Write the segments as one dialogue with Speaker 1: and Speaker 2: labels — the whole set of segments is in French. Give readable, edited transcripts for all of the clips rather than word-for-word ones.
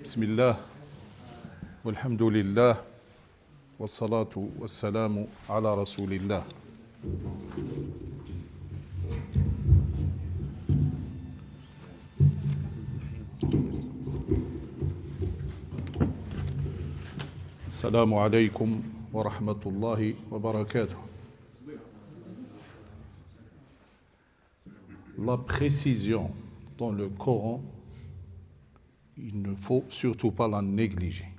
Speaker 1: بسم الله والحمد لله والصلاة والسلام على رسول الله. السلام عليكم ورحمة الله وبركاته. La précision dans le Coran, il ne faut surtout pas la négliger.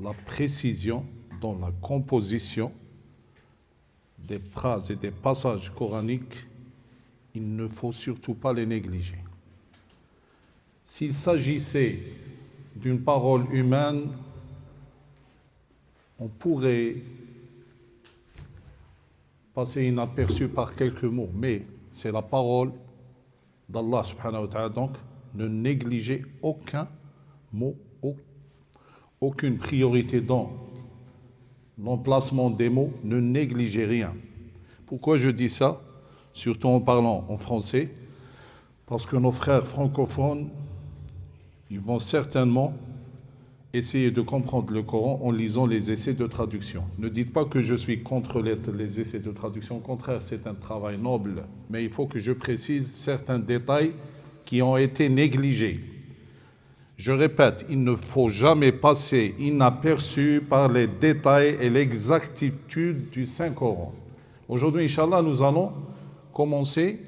Speaker 1: La précision dans la composition des phrases et des passages coraniques, il ne faut surtout pas les négliger. S'il s'agissait d'une parole humaine, on pourrait passer inaperçu par quelques mots, mais c'est la parole d'Allah subhanahu wa ta'ala, donc ne négligez aucun mot, aucune priorité dans l'emplacement des mots, ne négligez rien. Pourquoi je dis ça? Surtout en parlant en français, parce que nos frères francophones, ils vont certainement essayer de comprendre le Coran en lisant les essais de traduction. Ne dites pas que je suis contre les essais de traduction, au contraire, c'est un travail noble, mais il faut que je précise certains détails qui ont été négligés. Je répète, il ne faut jamais passer inaperçu par les détails et l'exactitude du Saint-Coran. Aujourd'hui, Inch'Allah, nous allons commencer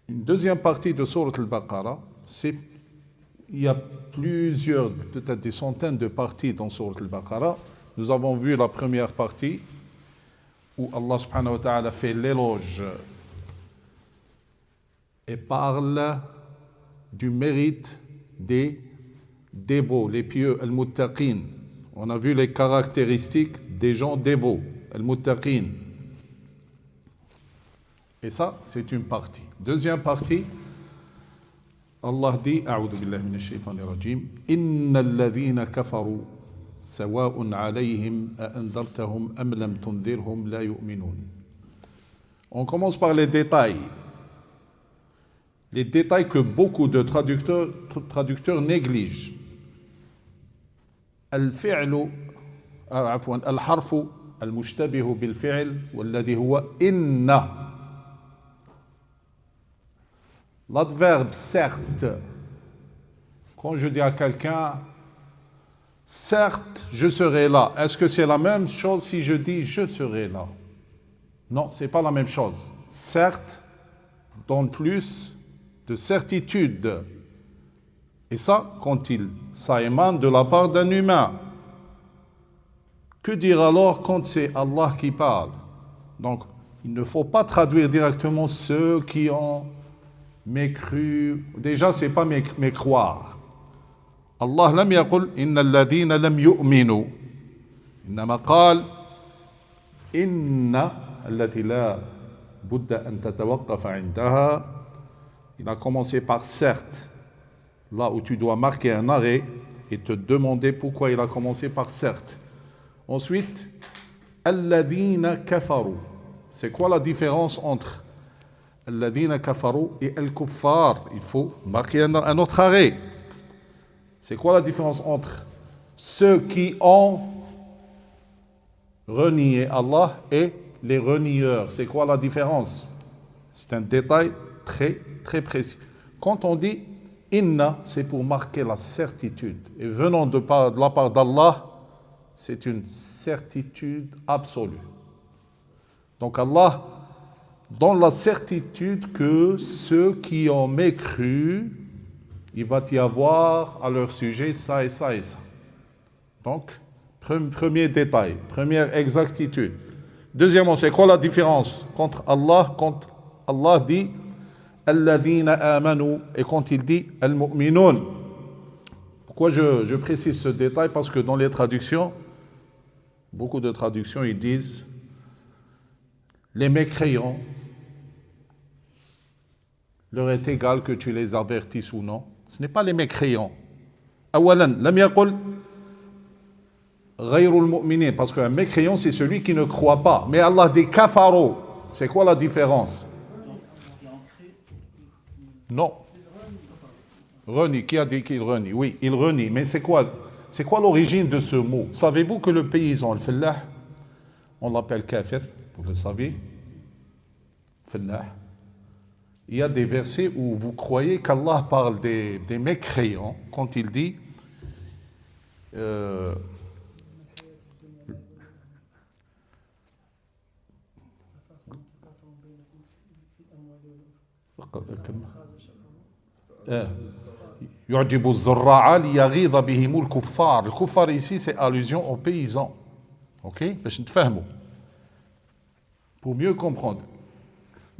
Speaker 1: une deuxième partie de Sourate al-Baqarah. Il y a plusieurs, peut-être des centaines de parties dans Sourate al-Baqarah. Nous avons vu la première partie où Allah subhanahu wa ta'ala fait l'éloge et parle du mérite des dévots, les pieux, al-muttaqin. On a vu les caractéristiques des gens dévots, al-muttaqin. Et ça, c'est une partie. Deuxième partie, Allah dit, A'udhu billahi minash shaytanir rajim, Innal ladhina kafaru sawa'un alayhim a andartahum am lam tundirhum la yu'minun. On commence par les détails. Les détails que beaucoup de traducteurs négligent. Al-fi'lu, al-harfu, al-mushtabihu bil-fi'l, walladhi huwa inna. L'adverbe certes, quand je dis à quelqu'un, certes, je serai là, est-ce que c'est la même chose si je dis je serai là? Non, ce n'est pas la même chose. Certes donne plus de certitude. Et ça, ça émane de la part d'un humain. Que dire alors quand c'est Allah qui parle? Donc, il ne faut pas traduire directement ceux qui ont mécru. Déjà, c'est pas mécroire. Allah lam yaqul inna alladhina lam yu'minu. Innama qal inna allati la budda an tatawaqqafa 'indaha. Il a commencé par certes, là où tu dois marquer un arrêt et te demander pourquoi il a commencé par certes. Ensuite, alladhina kafaru. C'est quoi la différence entre alladhina kafaru et al-kuffar? Il faut marquer un autre arrêt. C'est quoi la différence entre ceux qui ont renié Allah et les renieurs? C'est quoi la différence? C'est un détail très précis. Quand on dit inna, c'est pour marquer la certitude. Et venant de la part d'Allah, c'est une certitude absolue. Donc Allah donne la certitude que ceux qui ont mécru, il va y avoir à leur sujet ça et ça et ça. Donc, premier détail, première exactitude. Deuxièmement, c'est quoi la différence quand Allah dit Alladhina amanu et quand il dit al-mu'minun? Pourquoi je précise ce détail? Parce que dans les traductions, beaucoup de traductions, ils disent les mécréants, leur est égal que tu les avertisses ou non. Ce n'est pas les mécréants. Awalan, lam yaqul ghayrul mu'minin, parce qu'un mécréant, c'est celui qui ne croit pas. Mais Allah dit kafaro. C'est quoi la différence? Non. Renie. Qui a dit qu'il renie? Oui, il renie. Mais c'est quoi l'origine de ce mot? Savez-vous que le paysan, le fellah, on l'appelle kafir? Vous le savez? Fellah. Il y a des versets où vous croyez qu'Allah parle des mécréants quand il dit يعجب الزراع ليغيظ بهم الكفار. Le kuffar ici c'est allusion aux paysans. OK? باش نتفهموا. Pour mieux comprendre.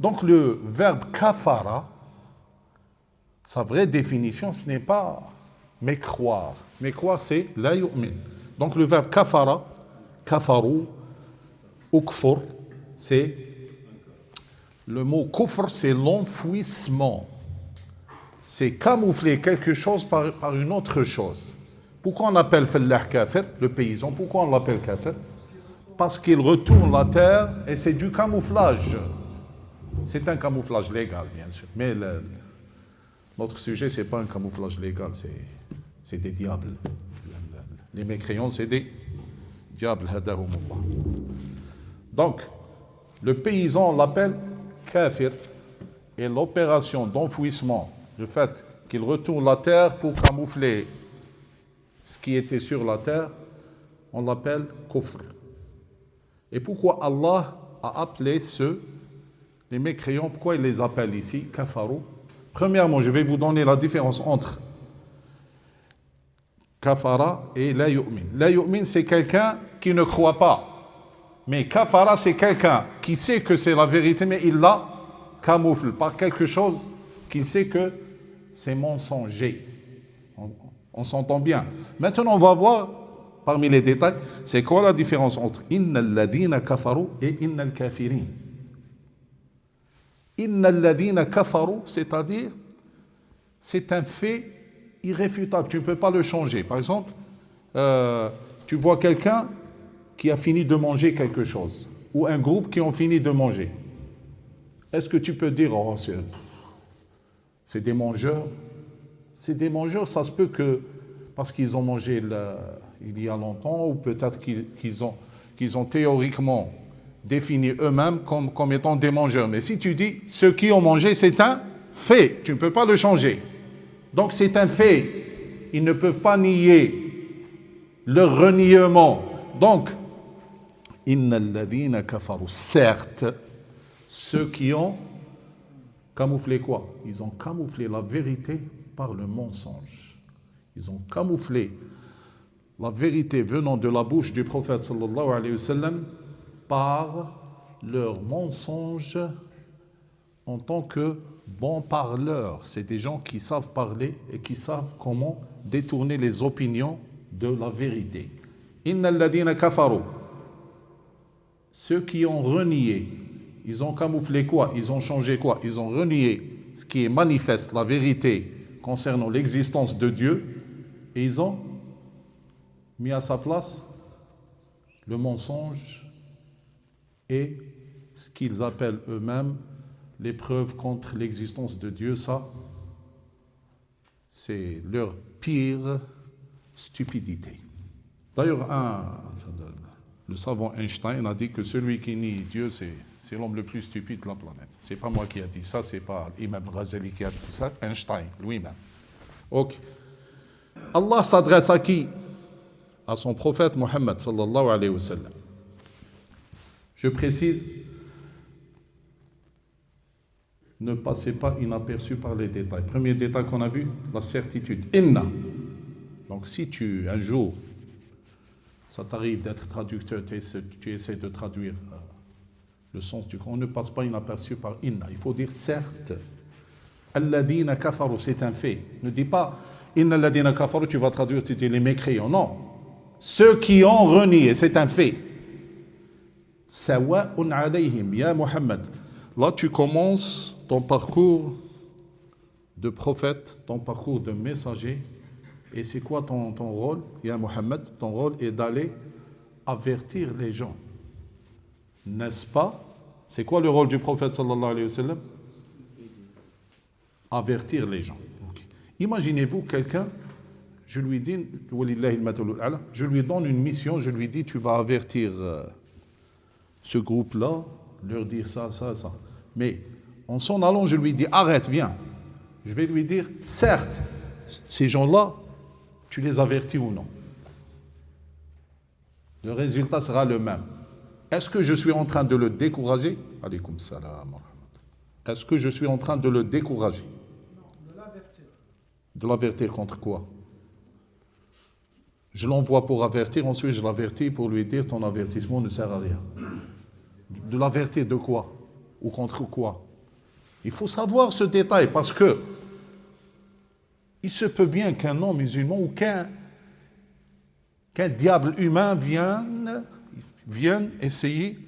Speaker 1: Donc le verbe kafara, sa vraie définition, ce n'est pas mécroire. Mécroire, c'est la yu'min. Donc le verbe kafara, kafaru, ukfur, c'est le mot kufr, c'est l'enfouissement. C'est camoufler quelque chose par une autre chose. Pourquoi on appelle fellah kafir, le paysan? Pourquoi on l'appelle kafir? Parce qu'il retourne la terre et c'est du camouflage. C'est un camouflage légal, bien sûr. Mais notre sujet, ce n'est pas un camouflage légal, c'est des diables. Les mécréants, c'est des diables. Donc, le paysan, on l'appelle kafir. Et l'opération d'enfouissement, le fait qu'il retourne la terre pour camoufler ce qui était sur la terre, on l'appelle kufr. Et pourquoi Allah a appelé les mécréants, pourquoi il les appelle ici, kafaru? Premièrement, je vais vous donner la différence entre kafara et la yu'min. La yu'min, c'est quelqu'un qui ne croit pas. Mais kafara, c'est quelqu'un qui sait que c'est la vérité, mais il la camoufle par quelque chose qu'il sait que c'est mensonger. On s'entend bien. Maintenant, on va voir, parmi les détails, c'est quoi la différence entre inna alladhina kafaru et inna al-kafirin. Inna alladhina kafaru, c'est-à-dire, c'est un fait irréfutable, tu ne peux pas le changer. Par exemple, tu vois quelqu'un qui a fini de manger quelque chose, ou un groupe qui ont fini de manger. Est-ce que tu peux dire, oh, c'est des mangeurs? C'est des mangeurs, ça se peut que, parce qu'ils ont mangé il y a longtemps, ou peut-être qu'ils ont théoriquement défini eux-mêmes comme étant des mangeurs. Mais si tu dis, ceux qui ont mangé, c'est un fait, tu ne peux pas le changer. Donc c'est un fait. Ils ne peuvent pas nier leur reniement. Donc, inna alladhina kafaru, certes, ceux qui ont camouflé quoi? Ils ont camouflé la vérité par le mensonge. Ils ont camouflé la vérité venant de la bouche du prophète sallallahu alayhi wa sallam par leur mensonge en tant que bons parleurs. C'est des gens qui savent parler et qui savent comment détourner les opinions de la vérité. Inna alladhina kafaru, ceux qui ont renié, ils ont camouflé quoi? Ils ont changé quoi? Ils ont renié ce qui est manifeste, la vérité concernant l'existence de Dieu, et ils ont mis à sa place le mensonge et ce qu'ils appellent eux-mêmes les preuves contre l'existence de Dieu. Ça, c'est leur pire stupidité. D'ailleurs, le savant Einstein a dit que celui qui nie Dieu, c'est l'homme le plus stupide de la planète. C'est pas moi qui a dit ça, c'est pas Imam Ghazali qui a dit ça, Einstein lui-même. Ok. Allah s'adresse à qui? À son prophète Mohammed sallallahu alayhi wa sallam. Je précise, ne passez pas inaperçu par les détails. Premier détail qu'on a vu, la certitude. Inna. Donc si un jour, ça t'arrive d'être traducteur, tu essaies de traduire le sens du Coran, ne passe pas inaperçu par inna. Il faut dire certes. Alladhina kafaru, c'est un fait. Ne dis pas inna alladhina kafaru, tu vas traduire, tu dis les mécréants. Non. Ceux qui ont renié, c'est un fait. Sawa'un alayhim, ya Muhammad. Là, tu commences ton parcours de prophète, ton parcours de messager. Et c'est quoi ton rôle, ya Muhammad? Ton rôle est d'aller avertir les gens. N'est-ce pas? C'est quoi le rôle du prophète sallallahu alayhi wa sallam? Avertir les gens. Okay. Imaginez-vous quelqu'un, je lui dis, je lui donne une mission, je lui dis, tu vas avertir ce groupe-là, leur dire ça, ça, ça. Mais en s'en allant, je lui dis, arrête, viens. Je vais lui dire, certes, ces gens-là, tu les avertis ou non. Le résultat sera le même. Est-ce que je suis en train de le décourager? Alaykoum salam. Est-ce que je suis en train de le décourager?
Speaker 2: Non, de l'avertir.
Speaker 1: De l'avertir contre quoi? Je l'envoie pour avertir, ensuite je l'avertis pour lui dire ton avertissement ne sert à rien. De l'avertir de quoi? Ou contre quoi? Il faut savoir ce détail parce que il se peut bien qu'un non musulman ou qu'un diable humain vienne essayer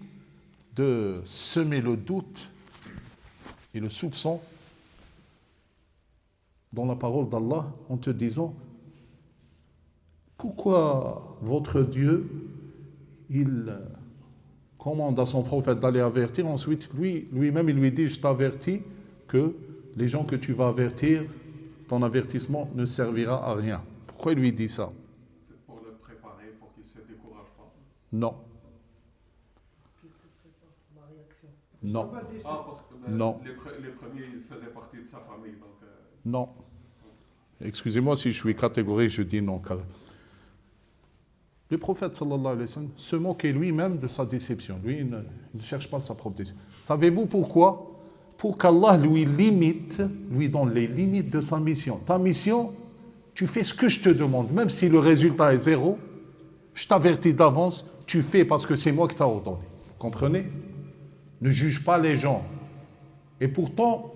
Speaker 1: de semer le doute et le soupçon dans la parole d'Allah en te disant pourquoi votre Dieu il commande à son prophète d'aller avertir, ensuite lui-même il lui dit je t'avertis que les gens que tu vas avertir, ton avertissement ne servira à rien. Pourquoi il lui dit ça?
Speaker 3: Pour le préparer, pour qu'il ne se décourage pas.
Speaker 1: Non.
Speaker 2: Qu'il se prépare pour la réaction.
Speaker 1: Non.
Speaker 3: Parce que
Speaker 1: Non.
Speaker 3: Les premiers, ils faisaient partie de sa famille. Donc,
Speaker 1: Non. Excusez-moi si je suis catégorique, je dis non. Le prophète sallallahu alayhi wa sallam se moquait lui-même de sa déception. Lui, il ne cherche pas sa propre déception. Savez-vous pourquoi? Pour qu'Allah lui donne les limites de sa mission. Ta mission, tu fais ce que je te demande, même si le résultat est zéro, je t'avertis d'avance, tu fais parce que c'est moi qui t'ai ordonné. Vous comprenez? Ne juge pas les gens. Et pourtant,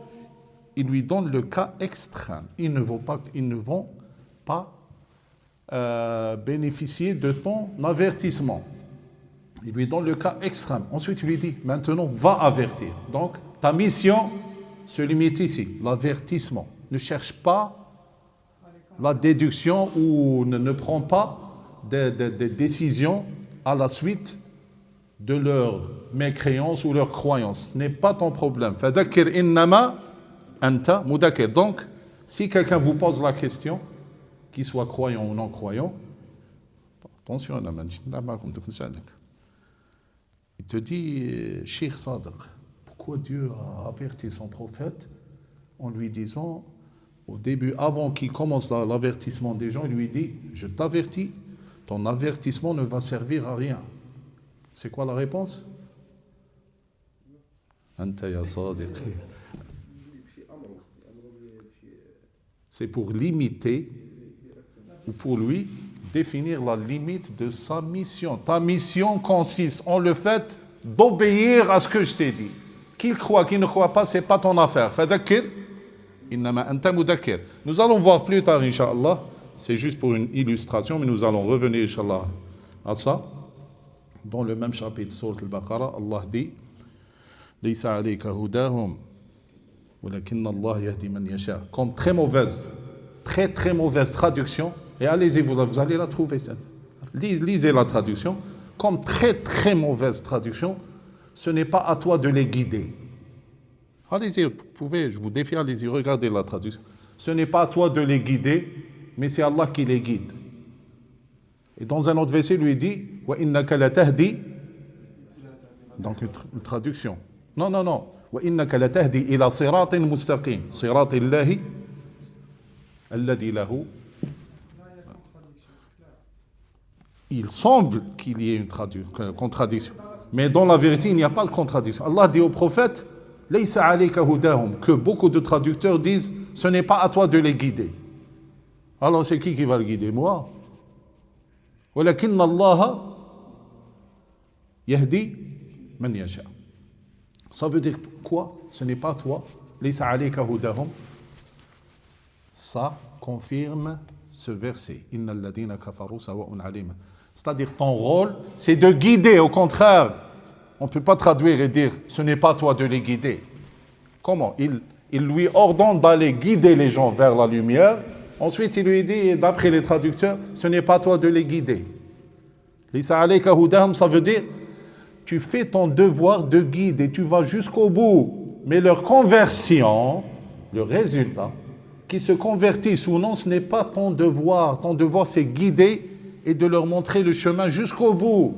Speaker 1: il lui donne le cas extrême. Ils ne vont pas bénéficier de ton avertissement. Il lui donne le cas extrême. Ensuite, il lui dit, maintenant, va avertir. Donc, ta mission se limite ici, l'avertissement. Ne cherche pas la déduction ou ne prends pas des décisions à la suite de leur mécréance ou leur croyance. Ce n'est pas ton problème. Fadhakkir innama anta mudhakkir. Donc, si quelqu'un vous pose la question, qu'il soit croyant ou non croyant, attention, il te dit, Cheikh Sadiq, pourquoi Dieu a averti son prophète en lui disant, au début, avant qu'il commence l'avertissement des gens, il lui dit, je t'avertis, ton avertissement ne va servir à rien. C'est quoi la réponse? C'est pour limiter ou pour lui définir la limite de sa mission. Ta mission consiste en le fait d'obéir à ce que je t'ai dit. Qu'il croit, qu'il ne croit pas, ce n'est pas ton affaire. Fadhakkir, innama anta mudhakkir. Nous allons voir plus tard, Inch'Allah. C'est juste pour une illustration, mais nous allons revenir, Inch'Allah, à ça. Dans le même chapitre, Sourate Al-Baqarah, Allah dit Laysa alayka hudahum, walakinna Allah yahdi man yasha. Comme très mauvaise traduction. Et allez-y, vous allez la trouver. Lisez la traduction. Comme très mauvaise traduction, ce n'est pas à toi de les guider. Allez-y, vous pouvez, je vous défie, allez-y, regardez la traduction. Ce n'est pas à toi de les guider, mais c'est Allah qui les guide. Et dans un autre verset, il lui dit Wa innaka latahdi. Donc une traduction. Non. Wa innaka latahdi ila siratin mustaqim. Siratillahi alladhi lahu. Il semble qu'il y ait une contradiction. Mais dans la vérité, il n'y a pas de contradiction. Allah dit au prophète, Laysa alayka hudahum, que beaucoup de traducteurs disent, ce n'est pas à toi de les guider. Alors c'est qui va le guider? Moi. Walakinna Allah yahdi man yasha. Ça veut dire quoi? Ce n'est pas toi. Laysa alayka hudahum. Ça confirme ce verset. Innal ladina kafaru sawa'un alayhim. C'est-à-dire ton rôle, c'est de guider. Au contraire, on ne peut pas traduire et dire ce n'est pas toi de les guider. Comment? Il lui ordonne d'aller guider les gens vers la lumière. Ensuite, il lui dit, d'après les traducteurs, ce n'est pas toi de les guider. Lisa alayka hudahum, ça veut dire tu fais ton devoir de guide et tu vas jusqu'au bout. Mais leur conversion, le résultat, qu'ils se convertissent ou non, ce n'est pas ton devoir. Ton devoir, c'est guider et de leur montrer le chemin jusqu'au bout.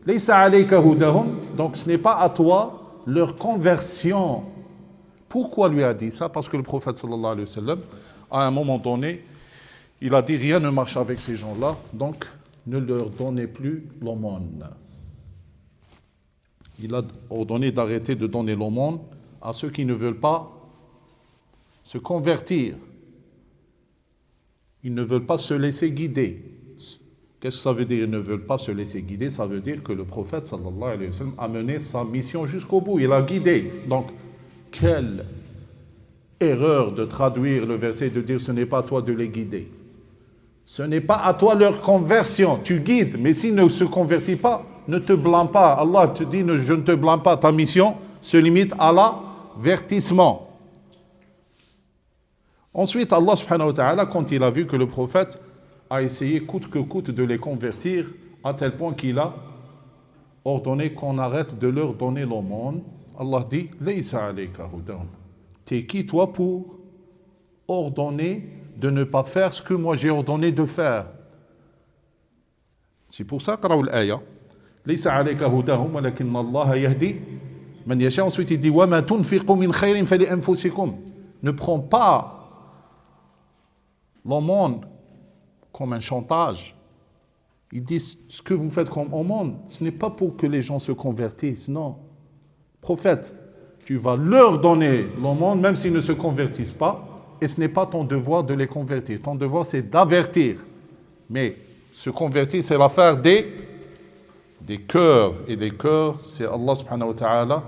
Speaker 1: Laysa alayka hudahum. Donc ce n'est pas à toi leur conversion. Pourquoi lui a dit ça? Parce que le prophète sallallahu alayhi wa sallam, à un moment donné, il a dit rien ne marche avec ces gens-là, donc ne leur donnez plus l'aumône. Il a ordonné d'arrêter de donner l'aumône à ceux qui ne veulent pas se convertir. Ils ne veulent pas se laisser guider. Qu'est-ce que ça veut dire? Ils ne veulent pas se laisser guider. Ça veut dire que le prophète sallallahu alayhi wa sallam a mené sa mission jusqu'au bout. Il a guidé. Donc, quelle erreur de traduire le verset et de dire ce n'est pas à toi de les guider. Ce n'est pas à toi leur conversion. Tu guides, mais s'ils ne se convertissent pas, ne te blâme pas. Allah te dit je ne te blâme pas. Ta mission se limite à l'avertissement. Ensuite, Allah subhanahu wa ta'ala, quand il a vu que le prophète a essayé coûte que coûte de les convertir, à tel point qu'il a ordonné qu'on arrête de leur donner l'aumône, Allah dit « Laysa alayka hudahum » T'es qui toi pour ordonner de ne pas faire ce que moi j'ai ordonné de faire? C'est pour ça qu'Araoul l'aya « Laysa alayka hudahum walakinna Allah yahdi man yasha » Ensuite il dit « Wa ma tunfiqu min khayrin fali anfusikum » Ne prends pas l'aumône comme un chantage. Ils disent ce que vous faites comme aumône, ce n'est pas pour que les gens se convertissent, non. Prophète, tu vas leur donner l'aumône même s'ils ne se convertissent pas, et ce n'est pas ton devoir de les convertir. Ton devoir, c'est d'avertir. Mais se convertir, c'est l'affaire des cœurs. Et les cœurs, c'est Allah subhanahu wa ta'ala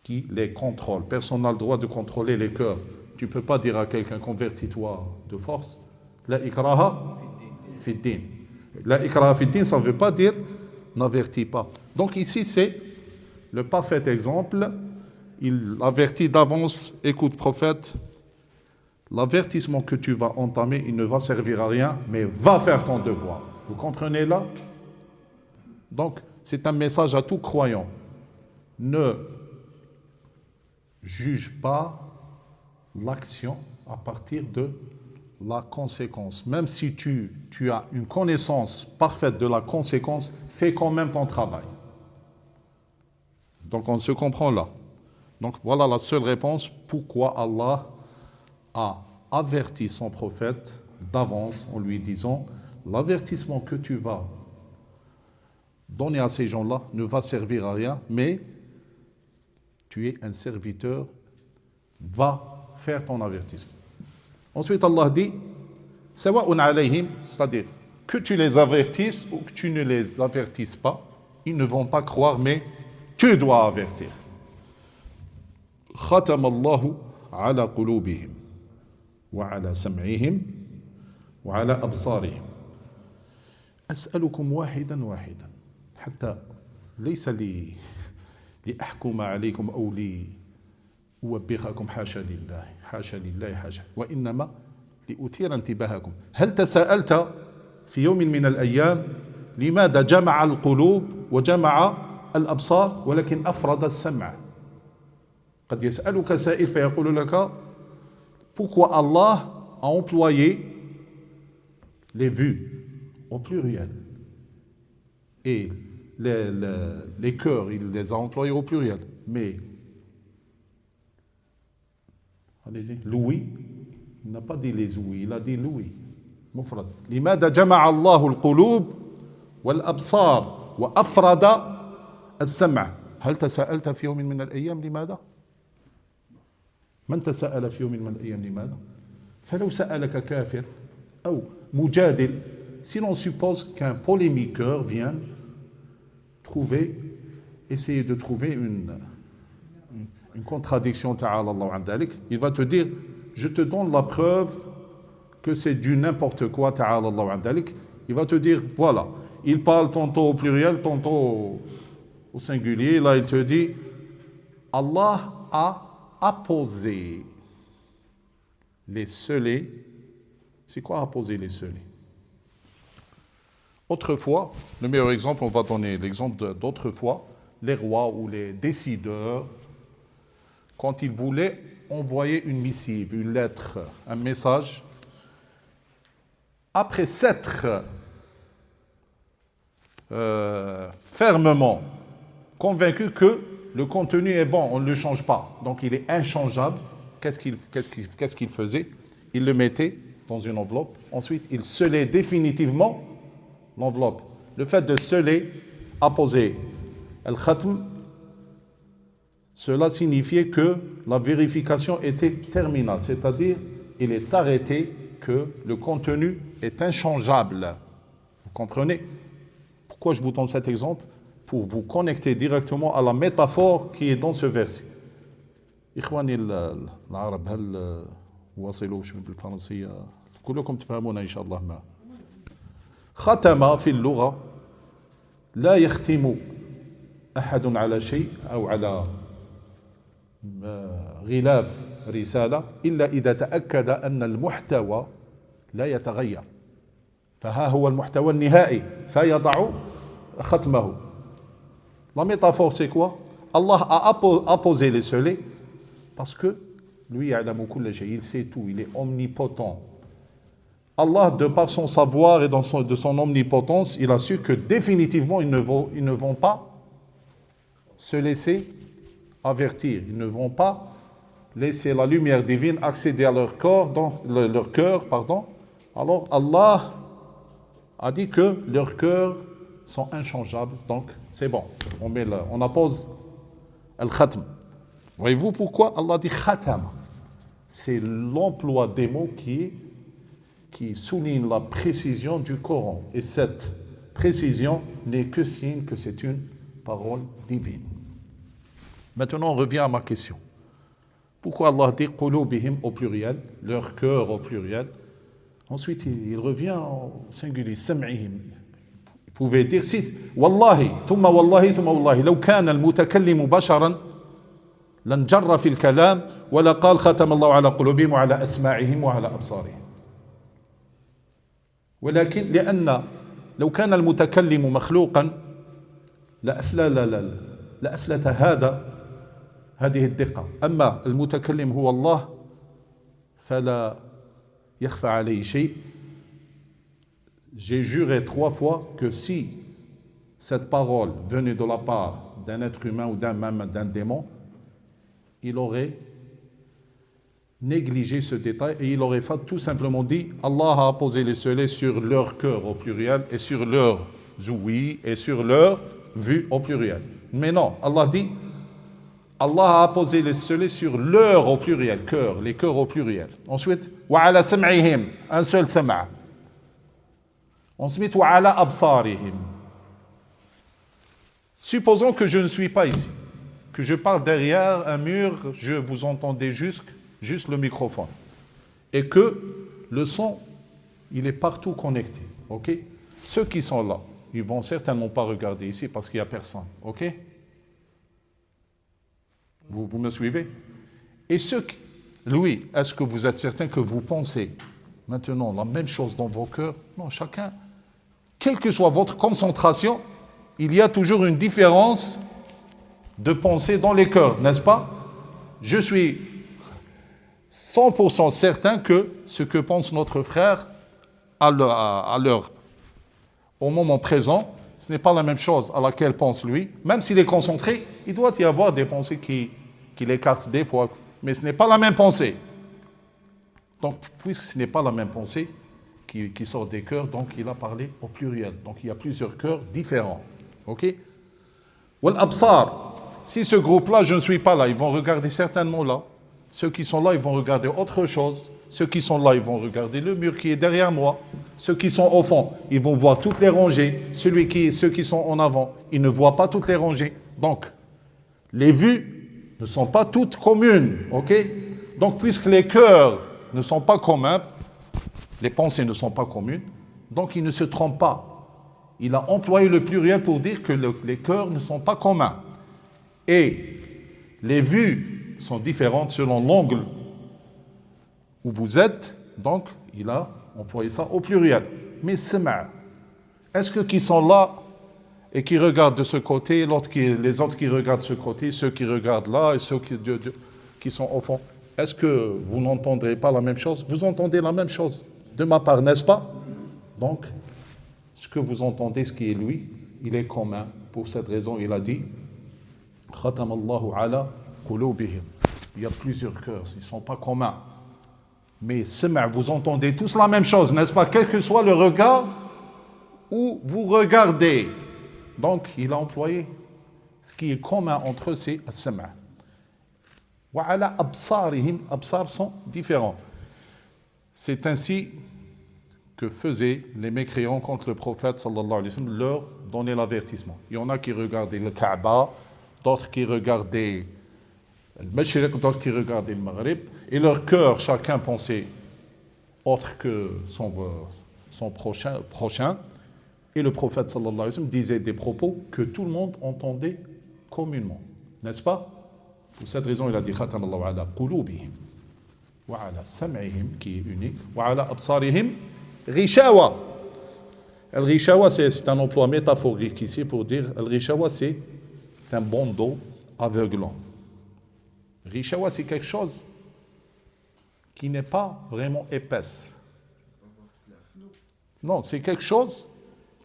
Speaker 1: qui les contrôle. Personne n'a le droit de contrôler les cœurs. Tu ne peux pas dire à quelqu'un, convertis-toi de force. La ikraha fi din. La ikraha fi din, ça ne veut pas dire n'avertis pas. Donc ici, c'est le parfait exemple. Il avertit d'avance, écoute prophète, l'avertissement que tu vas entamer, il ne va servir à rien, mais va faire ton devoir. Vous comprenez là? Donc, c'est un message à tout croyant. Ne juge pas l'action à partir de la conséquence. Même si tu as une connaissance parfaite de la conséquence, fais quand même ton travail. Donc on se comprend là. Donc voilà la seule réponse pourquoi Allah a averti son prophète d'avance en lui disant l'avertissement que tu vas donner à ces gens-là ne va servir à rien, mais tu es un serviteur, va faire ton avertissement. Ensuite, Allah dit Sawa'un alayhim, c'est-à-dire que tu les avertisses ou que tu ne les avertisses pas, ils ne vont pas croire, mais tu dois avertir. Khatama Allahu ala qulubihim wa ala sam'ihim wa ala absarihim. أسألكم واحدا واحدا حتى ليس لي لأحكم عليكم أو لي أوبخكم حاشا لله حاشا لله حاشا وإنما لأثير انتباهكم هل تساءلت في يوم من الأيام لماذا جمع القلوب وجمع الأبصار ولكن أفرد السمع قد يسألك سائل فيقول لك pourquoi Allah a employé les vues au pluriel et les cœurs, il les a employés au pluriel, mais allez-y, l'ouïe, il n'a pas dit les ouïes, il a dit l'ouïe مفرد لماذا جمع الله القلوب والأبصار وأفرد السمع هل تساءلت في يوم من الأيام لماذا؟ من تساءل في يوم من الأيام لماذا؟ فلو سألك كافر أو مجادل si l'on suppose qu'un polémiqueur vient essayer de trouver une contradiction, ta'ala Allahu an dhalik, il va te dire, je te donne la preuve que c'est du n'importe quoi, ta'ala Allahu an dhalik. Il va te dire, voilà, il parle tantôt au pluriel, tantôt au singulier. Là, il te dit, Allah a apposé les scellés. C'est quoi apposer les scellés? Autrefois, le meilleur exemple, on va donner l'exemple d'autrefois, les rois ou les décideurs, quand ils voulaient envoyer une missive, une lettre, un message, après s'être fermement convaincu que le contenu est bon, on ne le change pas, donc il est inchangeable, qu'est-ce qu'il faisait? Il le mettait dans une enveloppe, ensuite il scellait définitivement l'enveloppe. Le fait de sceller, apposer al-khatm, cela signifiait que la vérification était terminale, c'est-à-dire il est arrêté que le contenu est inchangeable. Vous comprenez? Pourquoi je vous donne cet exemple? Pour vous connecter directement à la métaphore qui est dans ce verset. إخواني العرب هل واصلوا شو بالفرنسية كلكم تفهمون إن شاء الله ما ختم في اللغة لا يختم أحد على شيء أو على غلاف رسالة إلا إذا تأكد أن المحتوى لا يتغير فها هو المحتوى النهائي فيضع ختمه. La métaphore c'est quoi? Allah a apposé les scellés parce que lui il sait tout, il est omnipotent. Allah, de par son savoir et de son omnipotence, il a su que définitivement ils ne vont pas se laisser avertir, ils ne vont pas laisser la lumière divine accéder à leur corps, leur cœur. Alors Allah a dit que leurs cœurs sont inchangeables, donc c'est bon, on appose al-khatm. Voyez-vous pourquoi Allah dit khatam? C'est l'emploi des mots qui souligne la précision du Coran. Et cette précision n'est que signe que c'est une parole divine. Maintenant, on revient à ma question. Pourquoi Allah dit qulubihim au pluriel, leur cœur au pluriel? Ensuite, il revient au singulier, sam'ihim. Il pouvait dire si, wallahi, thumma wallahi, law kana al-mutakallimu basharan لانجر في الكلام ولا قال ختم الله على قلوبهم وعلى أسماعهم وعلى أبصارهم. ولكن لأن لو كان المتكلم مخلوقا لأفلت هذه الدقة. أما المتكلم هو الله فلا يخفى عليه شيء. J'ai juré 3 fois que si cette parole venait de la part d'un être humain ou d'un démon, il aurait négligé ce détail et il aurait tout simplement dit Allah a posé les scellés sur leur cœur au pluriel et sur leur ouïe et sur leur vue au pluriel. Mais non, Allah dit Allah a posé les scellés sur leur au pluriel, cœur, les cœurs au pluriel. Ensuite, wa ala sam'ihim, un seul sam'a. Ensuite, wa ala absarihim. Supposons que je ne suis pas ici, que je parle derrière un mur, je vous entendais juste le microphone. Et que le son, il est partout connecté. Ok? Ceux qui sont là, ils ne vont certainement pas regarder ici parce qu'il n'y a personne. Ok? Vous me suivez? Et ceux qui... Louis, est-ce que vous êtes certain que vous pensez maintenant la même chose dans vos cœurs? Non, chacun, quelle que soit votre concentration, il y a toujours une différence de pensée dans les cœurs, n'est-ce pas? Je suis 100% certain que ce que pense notre frère au moment présent, ce n'est pas la même chose à laquelle pense lui. Même s'il est concentré, il doit y avoir des pensées qui l'écartent des fois, mais ce n'est pas la même pensée. Donc, puisque ce n'est pas la même pensée qui sort des cœurs, donc il a parlé au pluriel. Donc, il y a plusieurs cœurs différents. Ok? Wal absar. Si ce groupe-là, je ne suis pas là, ils vont regarder certainement là. Ceux qui sont là, ils vont regarder autre chose. Ceux qui sont là, ils vont regarder le mur qui est derrière moi. Ceux qui sont au fond, ils vont voir toutes les rangées. Ceux qui sont en avant, ils ne voient pas toutes les rangées. Donc, les vues ne sont pas toutes communes. Ok? Donc, puisque les cœurs ne sont pas communs, les pensées ne sont pas communes, donc il ne se trompe pas. Il a employé le pluriel pour dire que les cœurs ne sont pas communs. Et les vues sont différentes selon l'angle où vous êtes, donc il a employé ça au pluriel. Mais sama', est-ce que qui sont là et qui regardent de ce côté, les autres qui regardent de ce côté, ceux qui regardent là et ceux qui sont au fond, est-ce que vous n'entendrez pas la même chose? Vous entendez la même chose de ma part, n'est-ce pas? Donc, ce que vous entendez, ce qui est lui, il est commun. Pour cette raison, il a dit Khatamallahu ala qulubihim. Il y a plusieurs cœurs, ils ne sont pas communs. Mais vous entendez tous la même chose, n'est-ce pas? Quel que soit le regard où vous regardez. Donc, il a employé ce qui est commun entre eux, c'est as-sam'. Wa ala absarihim, absar sont différents. C'est ainsi que faisaient les mécréants contre le prophète sallallahu alayhi wa sallam, leur donner l'avertissement. Il y en a qui regardaient le Kaaba, d'autres qui regardaient le Mashriq, d'autres qui regardaient le Maghrib, et leur cœur, chacun pensait autre que son prochain. Et le prophète sallallahu alayhi wa sallam disait des propos que tout le monde entendait communément. N'est-ce pas? Pour cette raison, il a dit Khatamallahu ala qulubihim wa ala sam'ihim, qui est unique, wa ala absarihim rishawa. Al-rishawa, c'est un emploi métaphorique ici pour dire al-rishawa, c'est un bandeau aveuglant. Rishawa, c'est quelque chose qui n'est pas vraiment épaisse. Non, c'est quelque chose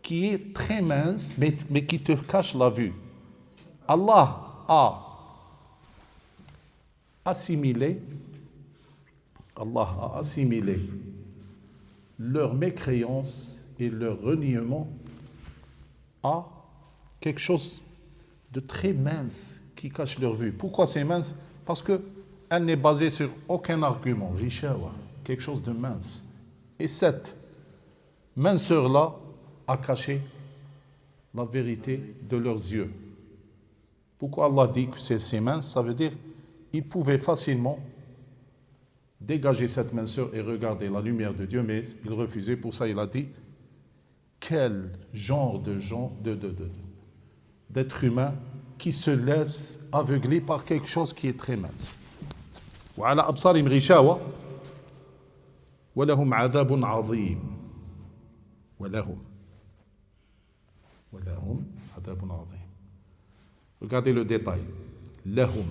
Speaker 1: qui est très mince, mais qui te cache la vue. Allah a assimilé leur mécréance et leur reniement à quelque chose de très mince qui cache leur vue. Pourquoi c'est mince? Parce qu'elle n'est basée sur aucun argument. Rishawa, quelque chose de mince. Et cette minceur-là a caché la vérité de leurs yeux. Pourquoi Allah dit que c'est mince? Ça veut dire qu'ils pouvaient facilement dégager cette minceur et regarder la lumière de Dieu, mais ils refusaient. Pour ça, il a dit quel genre d'être humain qui se laisse aveugler par quelque chose qui est très mince. وعلى أبصارهم غشاوة ولهم عذاب عظيم ولهم عذاب عظيم. Regardez le détail. لهم.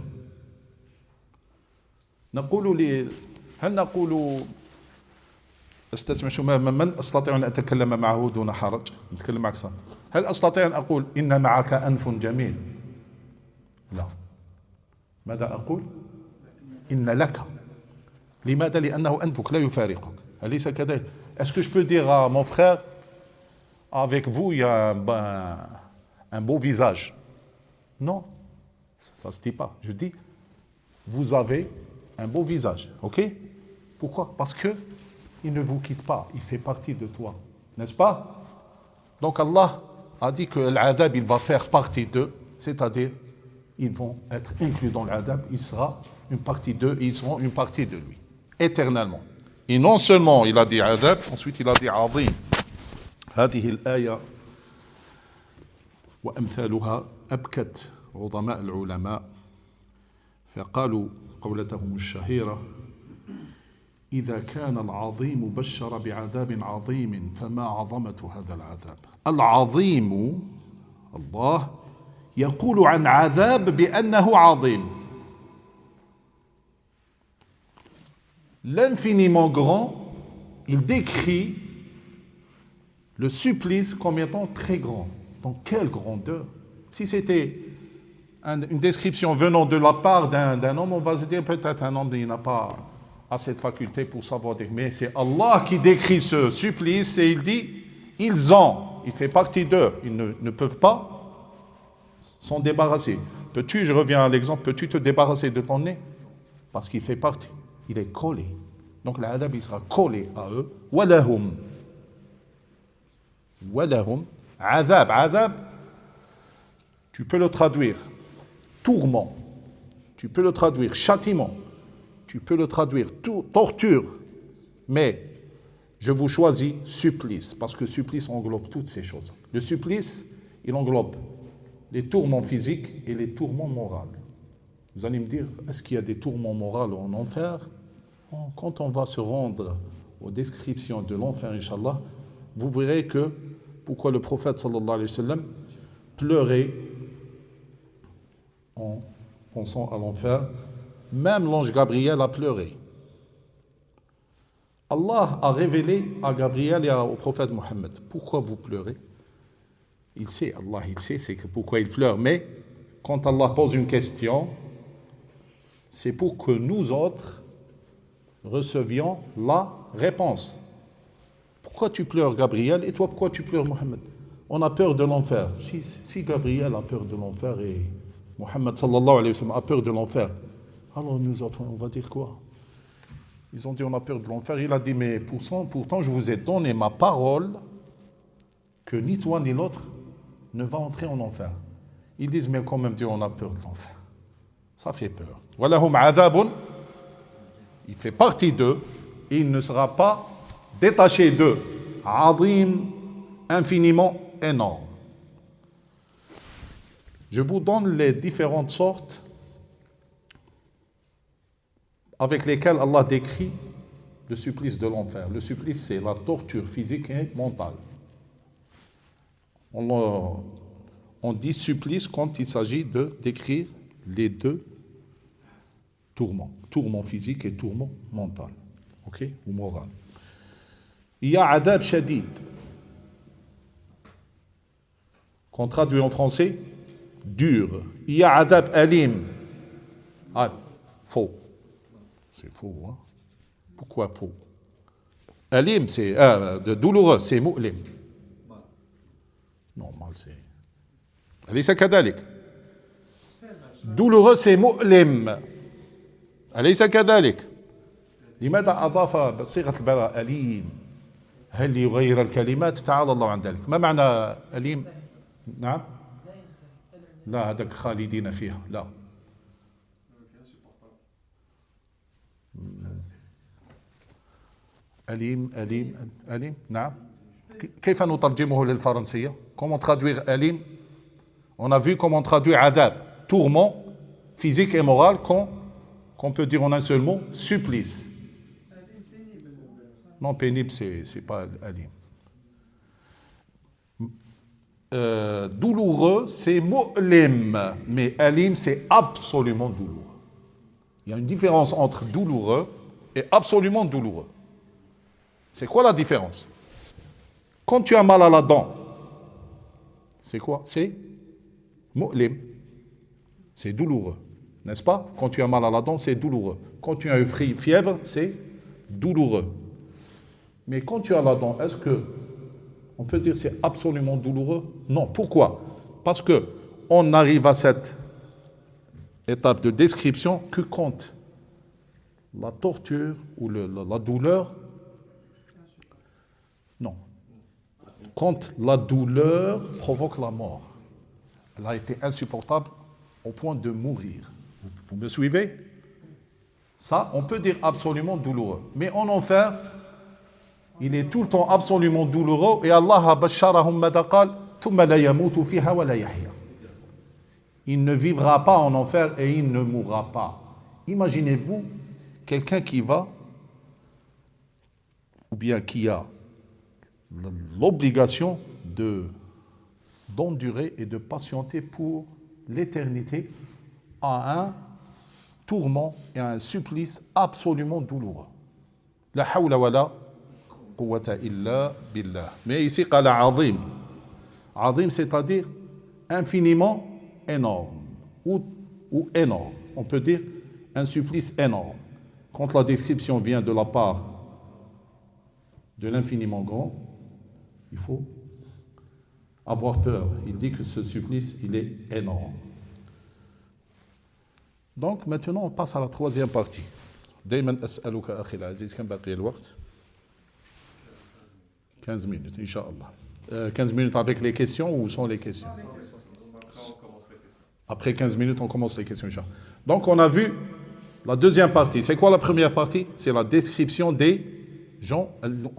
Speaker 1: هل نقول استسمع شو من استطيع ان اتكلم معه دون حرج؟ نتكلم معك صح. هل استطيع ان اقول ان معك انف جميل؟ لا. ماذا اقول؟ ان لك. لماذا؟ لانه انفك لا يفارقك. أليس كذلك؟ Est-ce que je peux dire à mon frère, avec vous il y a un beau visage? Non, ça se dit pas. Je dis, vous avez un beau visage, ok? Pourquoi? Parce que il ne vous quitte pas, il fait partie de toi, n'est-ce pas? Donc Allah a dit que l'adab, il va faire partie d'eux, c'est-à-dire, ils vont être inclus dans l'adab, il sera une partie d'eux, et ils seront une partie de lui, éternellement. Et non seulement il a dit adab, ensuite il a dit azim. هذه الآية وأمثالها أبكت عظماء العلماء فقالوا قولتهم الشهيرة إذا كان العظيم بشر بعذاب عظيم فما عظمة هذا العذاب. العظيم الله يقول عن عذاب بأنه عظيم. L'infiniment grand, il décrit le supplice comme étant très grand. Donc quelle grandeur! Si c'était une description venant de la part d'un homme, on va se dire peut-être un homme il n'a pas assez de faculté pour savoir dire. Mais c'est Allah qui décrit ce supplice et il dit, il fait partie d'eux, ils ne peuvent pas s'en débarrasser. Je reviens à l'exemple, peux-tu te débarrasser de ton nez? Parce qu'il fait partie, il est collé. Donc l'adab il sera collé à eux. Walahum. Adab, tu peux le traduire tourment, tu peux le traduire châtiment, tu peux le traduire torture, mais je vous choisis supplice, parce que supplice englobe toutes ces choses. Le supplice, il englobe les tourments physiques et les tourments moraux. Vous allez me dire, est-ce qu'il y a des tourments moraux en enfer? Quand on va se rendre aux descriptions de l'enfer, Inch'Allah, vous verrez que pourquoi le prophète sallallahu alayhi wa sallam pleurait en pensant à l'enfer. même l'ange Gabriel a pleuré. Allah a révélé à Gabriel et au prophète Mohammed, pourquoi vous pleurez? Il sait, Allah il sait, c'est que pourquoi il pleure. Mais quand Allah pose une question, c'est pour que nous autres recevions la réponse. Pourquoi tu pleures, Gabriel? Et toi, pourquoi tu pleures, Mohammed? On a peur de l'enfer. Si Gabriel a peur de l'enfer et Mohammed sallallahu alayhi wa sallam a peur de l'enfer, alors nous autres, on va dire quoi? Ils ont dit on a peur de l'enfer. Il a dit mais pourtant je vous ai donné ma parole que ni toi ni l'autre ne va entrer en enfer. Ils disent mais quand même Dieu on a peur de l'enfer. Ça fait peur. Walahum adhabun. Il fait partie d'eux et il ne sera pas détaché d'eux. Azim, infiniment énorme. Je vous donne les différentes sortes avec lesquelles Allah décrit le supplice de l'enfer. Le supplice, c'est la torture physique et mentale. On dit supplice quand il s'agit de décrire les deux tourments. Tourment physique et tourment mental. Ok? Ou moral. Il y a adab shadid. Qu'on traduit en français, dur. Il y a adab alim. Ah, faux. C'est faux, hein? Pourquoi faux? Alim, c'est douloureux, c'est mu'lim. Non, mal, c'est. أليس كذلك؟ douloureux, c'est mu'lim. أليس كذلك؟ لماذا أضاف بصيغة البلاء أليم؟ هل يغير الكلمات؟ تعالى الله عن ذلك. ما معنى أليم؟ نعم؟ لا هذاك خالدين فيها، لا. أليم نعم. كيف نترجمه للفرنسية؟ Comment traduire أليم? On a vu comment traduire adab, tourment physique et moral qu'on peut dire en un seul mot, supplice. Non, pénible, c'est pas alim. Douloureux, c'est mu'lim, mais alim, c'est absolument douloureux. Il y a une différence entre douloureux et absolument douloureux. C'est quoi la différence? Quand tu as mal à la dent, c'est quoi? C'est mu'lim. C'est douloureux. N'est-ce pas? Quand tu as mal à la dent, c'est douloureux. Quand tu as une fièvre, c'est douloureux. Mais quand tu as la dent, est-ce que on peut dire que c'est absolument douloureux? Non. Pourquoi? Parce que on arrive à cette étape de description que quand la torture ou la douleur, non. Quand la douleur provoque la mort, elle a été insupportable au point de mourir. Vous me suivez? Ça, on peut dire absolument douloureux. Mais en enfer, il est tout le temps absolument douloureux et Allah a basharahum madaqal thumma la yamutu fiha wa la yahya. Il ne vivra pas en enfer et il ne mourra pas. Imaginez-vous quelqu'un qui va, ou bien qui a l'obligation d'endurer et de patienter pour l'éternité à un tourment et à un supplice absolument douloureux. La hawla wa la quwwata illa billah. Mais ici, qala azim. Azim, c'est-à-dire infiniment énorme ou énorme. On peut dire un supplice énorme. Quand la description vient de la part de l'infiniment grand, il faut avoir peur. Il dit que ce supplice, il est énorme. Donc maintenant, on passe à la troisième partie. دايما أسألك أخي العزيز كم باقي الوقت؟ 15 minutes, Inch'Allah. 15 minutes avec les questions ou sans les questions? Après 15 minutes, on commence les questions, Inch'Allah. Donc on a vu la deuxième partie. C'est quoi la première partie? C'est la description des gens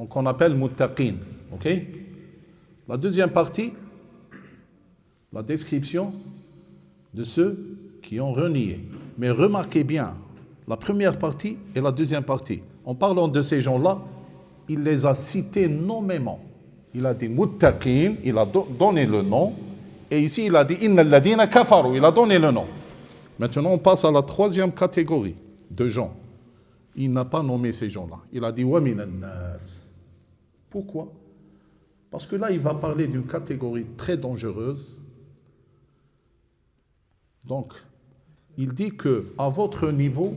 Speaker 1: qu'on appelle muttaqin. Ok? La deuxième partie, la description de ceux qui ont renié. Mais remarquez bien, la première partie et la deuxième partie. En parlant de ces gens-là, il les a cités nommément. Il a dit muttaqin, il a donné le nom. Et ici, il a dit inna alladhina kafaru, il a donné le nom. Maintenant, on passe à la troisième catégorie de gens. Il n'a pas nommé ces gens-là. Il a dit wa minan nas. Pourquoi? Parce que là, il va parler d'une catégorie très dangereuse. Donc, il dit que à votre niveau,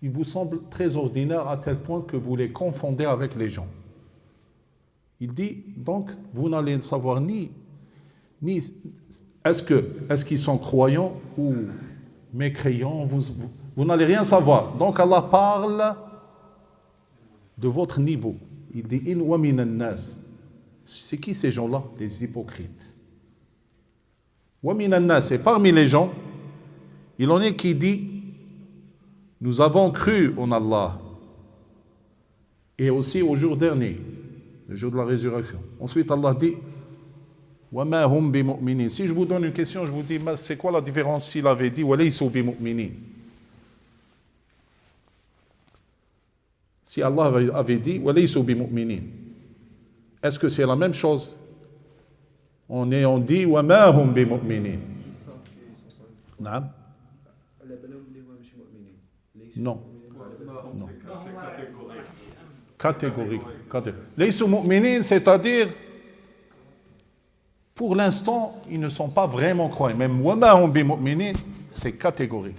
Speaker 1: il vous semble très ordinaire à tel point que vous les confondez avec les gens. Il dit donc, vous n'allez savoir ni est-ce qu'ils sont croyants ou mécréants, vous n'allez rien savoir. Donc Allah parle de votre niveau. Il dit in wa minan nas. C'est qui ces gens-là? Les hypocrites. Wa minan nas, et parmi les gens, il en est qui dit nous avons cru en Allah et aussi au jour dernier, le jour de la résurrection. Ensuite Allah dit wa ma hum bimu'minin. Si je vous donne une question, je vous dis c'est quoi la différence s'il avait dit wa laysu bimu'minin? Si Allah avait dit wa laysu bimu'minin, est-ce que c'est la même chose en ayant dit wa ma hum bimu'minin? Non. Non. Non. Catégorique. Laysu mu'minin, c'est-à-dire pour l'instant, ils ne sont pas vraiment croyants. Même wa ma hum bimu'minin, c'est catégorique.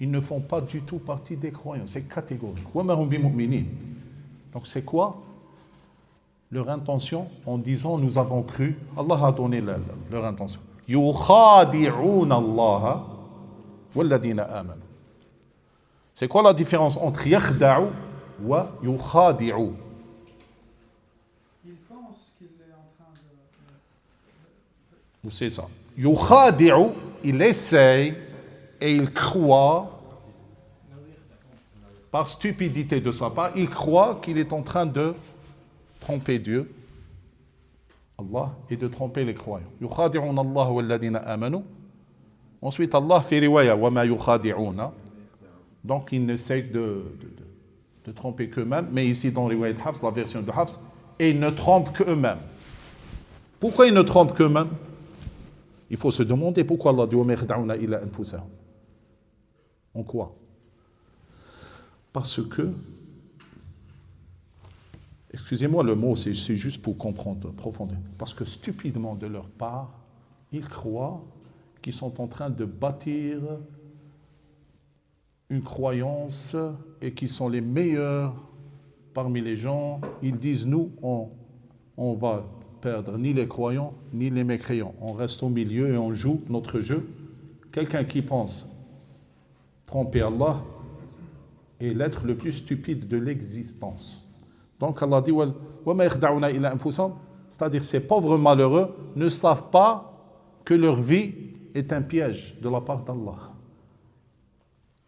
Speaker 1: Ils ne font pas du tout partie des croyants, c'est catégorique. Wa ma hum bimu'minin. Donc c'est quoi leur intention en disant nous avons cru? Allah a donné leur intention. Yukhadi'una Allah walladina amanu. C'est quoi la différence entre yakhda'u wa yukhadi'u?
Speaker 2: Il pense qu'il est en train de...
Speaker 1: C'est ça. Yukhadi'u, il essaye et il croit, par stupidité de sa part, il croit qu'il est en train de tromper Dieu, Allah, et de tromper les croyants. Yukhadi'una Allah walladina amanu. Ensuite, Allah fait riwaya wa ma yukhadi'una. Donc, ils n'essayent de tromper qu'eux-mêmes, mais ici dans riwayat Hafs, la version de Hafs, et ils ne trompent qu'eux-mêmes. Pourquoi ils ne trompent qu'eux-mêmes? Il faut se demander pourquoi Allah dit wa ma yakhda'una illa anfusahum. En quoi? Parce que, excusez-moi le mot, c'est juste pour comprendre profondément. Parce que stupidement de leur part, ils croient qu'ils sont en train de bâtir une croyance et qu'ils sont les meilleurs parmi les gens. Ils disent, nous, on va perdre ni les croyants ni les mécréants. On reste au milieu et on joue notre jeu. Quelqu'un qui pense tromper Allah est l'être le plus stupide de l'existence. Donc Allah dit wa ma yakhda'una illa anfusahum, c'est-à-dire ces pauvres malheureux ne savent pas que leur vie est un piège de la part d'Allah.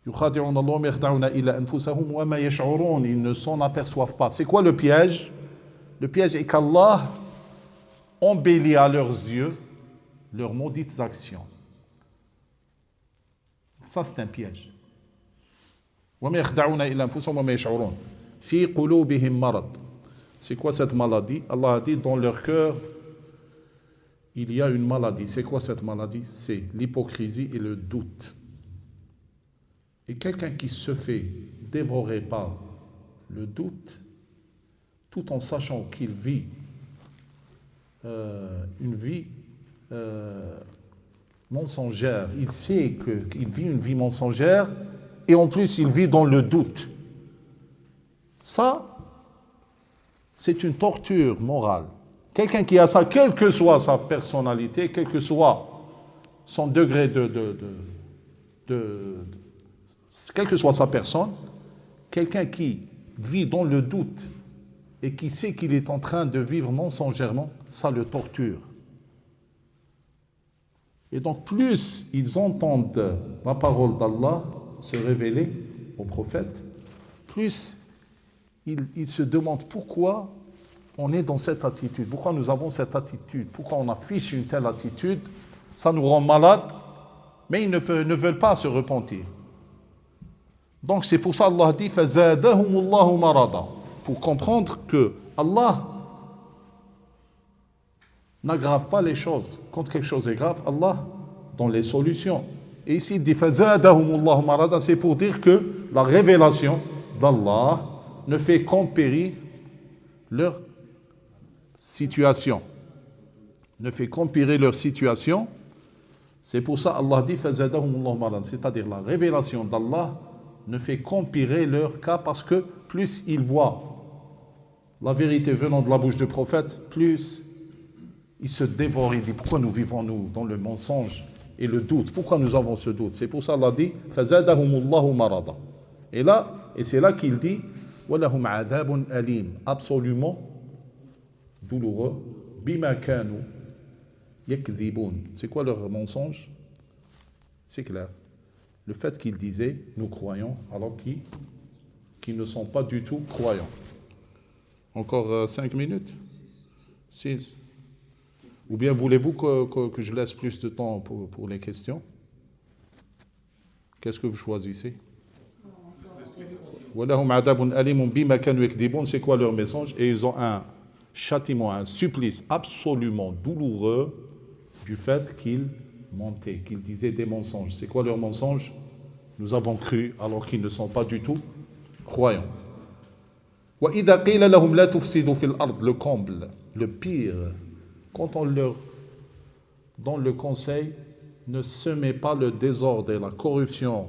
Speaker 1: Yukhadi'una Allah wa ma yakhda'una illa anfusahum wa ma yash'urun, ils ne s'en aperçoivent pas. C'est quoi le piège? Le piège est qu'Allah embellit à leurs yeux leurs maudites actions. Ça c'est un piège. وَمَا يَخْدَعُونَ إِلَّا أَنفُسَهُمْ وَمَا يَشْعُرُونَ فِي قُلُوبِهِمْ مَرَضٌ. C'est quoi cette maladie? Allah a dit dans leur cœur il y a une maladie. C'est quoi cette maladie? C'est l'hypocrisie et le doute. Et quelqu'un qui se fait dévorer par le doute, tout en sachant qu'il vit une vie mensongère, il sait qu'il vit une vie mensongère, et en plus il vit dans le doute. Ça, c'est une torture morale. Quelqu'un qui a ça, quelle que soit sa personnalité, quel que soit son degré quelle que soit sa personne, quelqu'un qui vit dans le doute et qui sait qu'il est en train de vivre mensongèrement, ça le torture. Et donc plus ils entendent la parole d'Allah se révéler aux prophètes, plus ils se demandent pourquoi on est dans cette attitude, pourquoi nous avons cette attitude, pourquoi on affiche une telle attitude, ça nous rend malades, mais ils ne veulent pas se repentir. Donc c'est pour ça Allah dit فَزَادَهُمُ اللَّهُ مَرَضًا, pour comprendre que Allah n'aggrave pas les choses. Quand quelque chose est grave, Allah dans les solutions. Et ici, il dit فَزَادَهُمُ اللَّهُ مَرَضًا, c'est pour dire que la révélation d'Allah ne fait qu'empirer leur situation. Ne fait qu'empirer leur situation. C'est pour ça Allah dit فَزَادَهُمُ اللَّهُ مَرَضًا, c'est-à-dire la révélation d'Allah ne fait qu'empirer leur cas, parce que plus ils voient la vérité venant de la bouche du prophète, plus ils se dévorent. Ils disent pourquoi nous vivons nous dans le mensonge et le doute, pourquoi nous avons ce doute. C'est pour ça Allah dit فَزَادَهُمُ اللَّهُ مَرَضًا. Et c'est là qu'il dit وَلَهُمْ عَذَابٌ أَلِيمٌ, absolument douloureux, بِمَا كَانُوا يَكْذِبُونَ. C'est quoi leur mensonge? C'est clair. Le fait qu'ils disaient nous croyons alors qu'ils ne sont pas du tout croyants. Encore 5 minutes? 6. Ou bien voulez-vous que je laisse plus de temps pour les questions? Qu'est-ce que vous choisissez? وَلَهُمْ عَذَابٌ أَلِيمٌ بِمَا كَانُوا يَكْذِبُونَ, c'est quoi leur message? Et ils ont un châtiment, un supplice absolument douloureux du fait qu'ils mentaient, qu'ils disaient des mensonges. C'est quoi leur mensonge? Nous avons cru alors qu'ils ne sont pas du tout croyants. وَإِذَا قِيلَ لَهُمْ لَا تُفْسِدُوا فِي الْأَرْضِ, le comble, le pire, quand on leur donne le conseil, ne semez pas le désordre et la corruption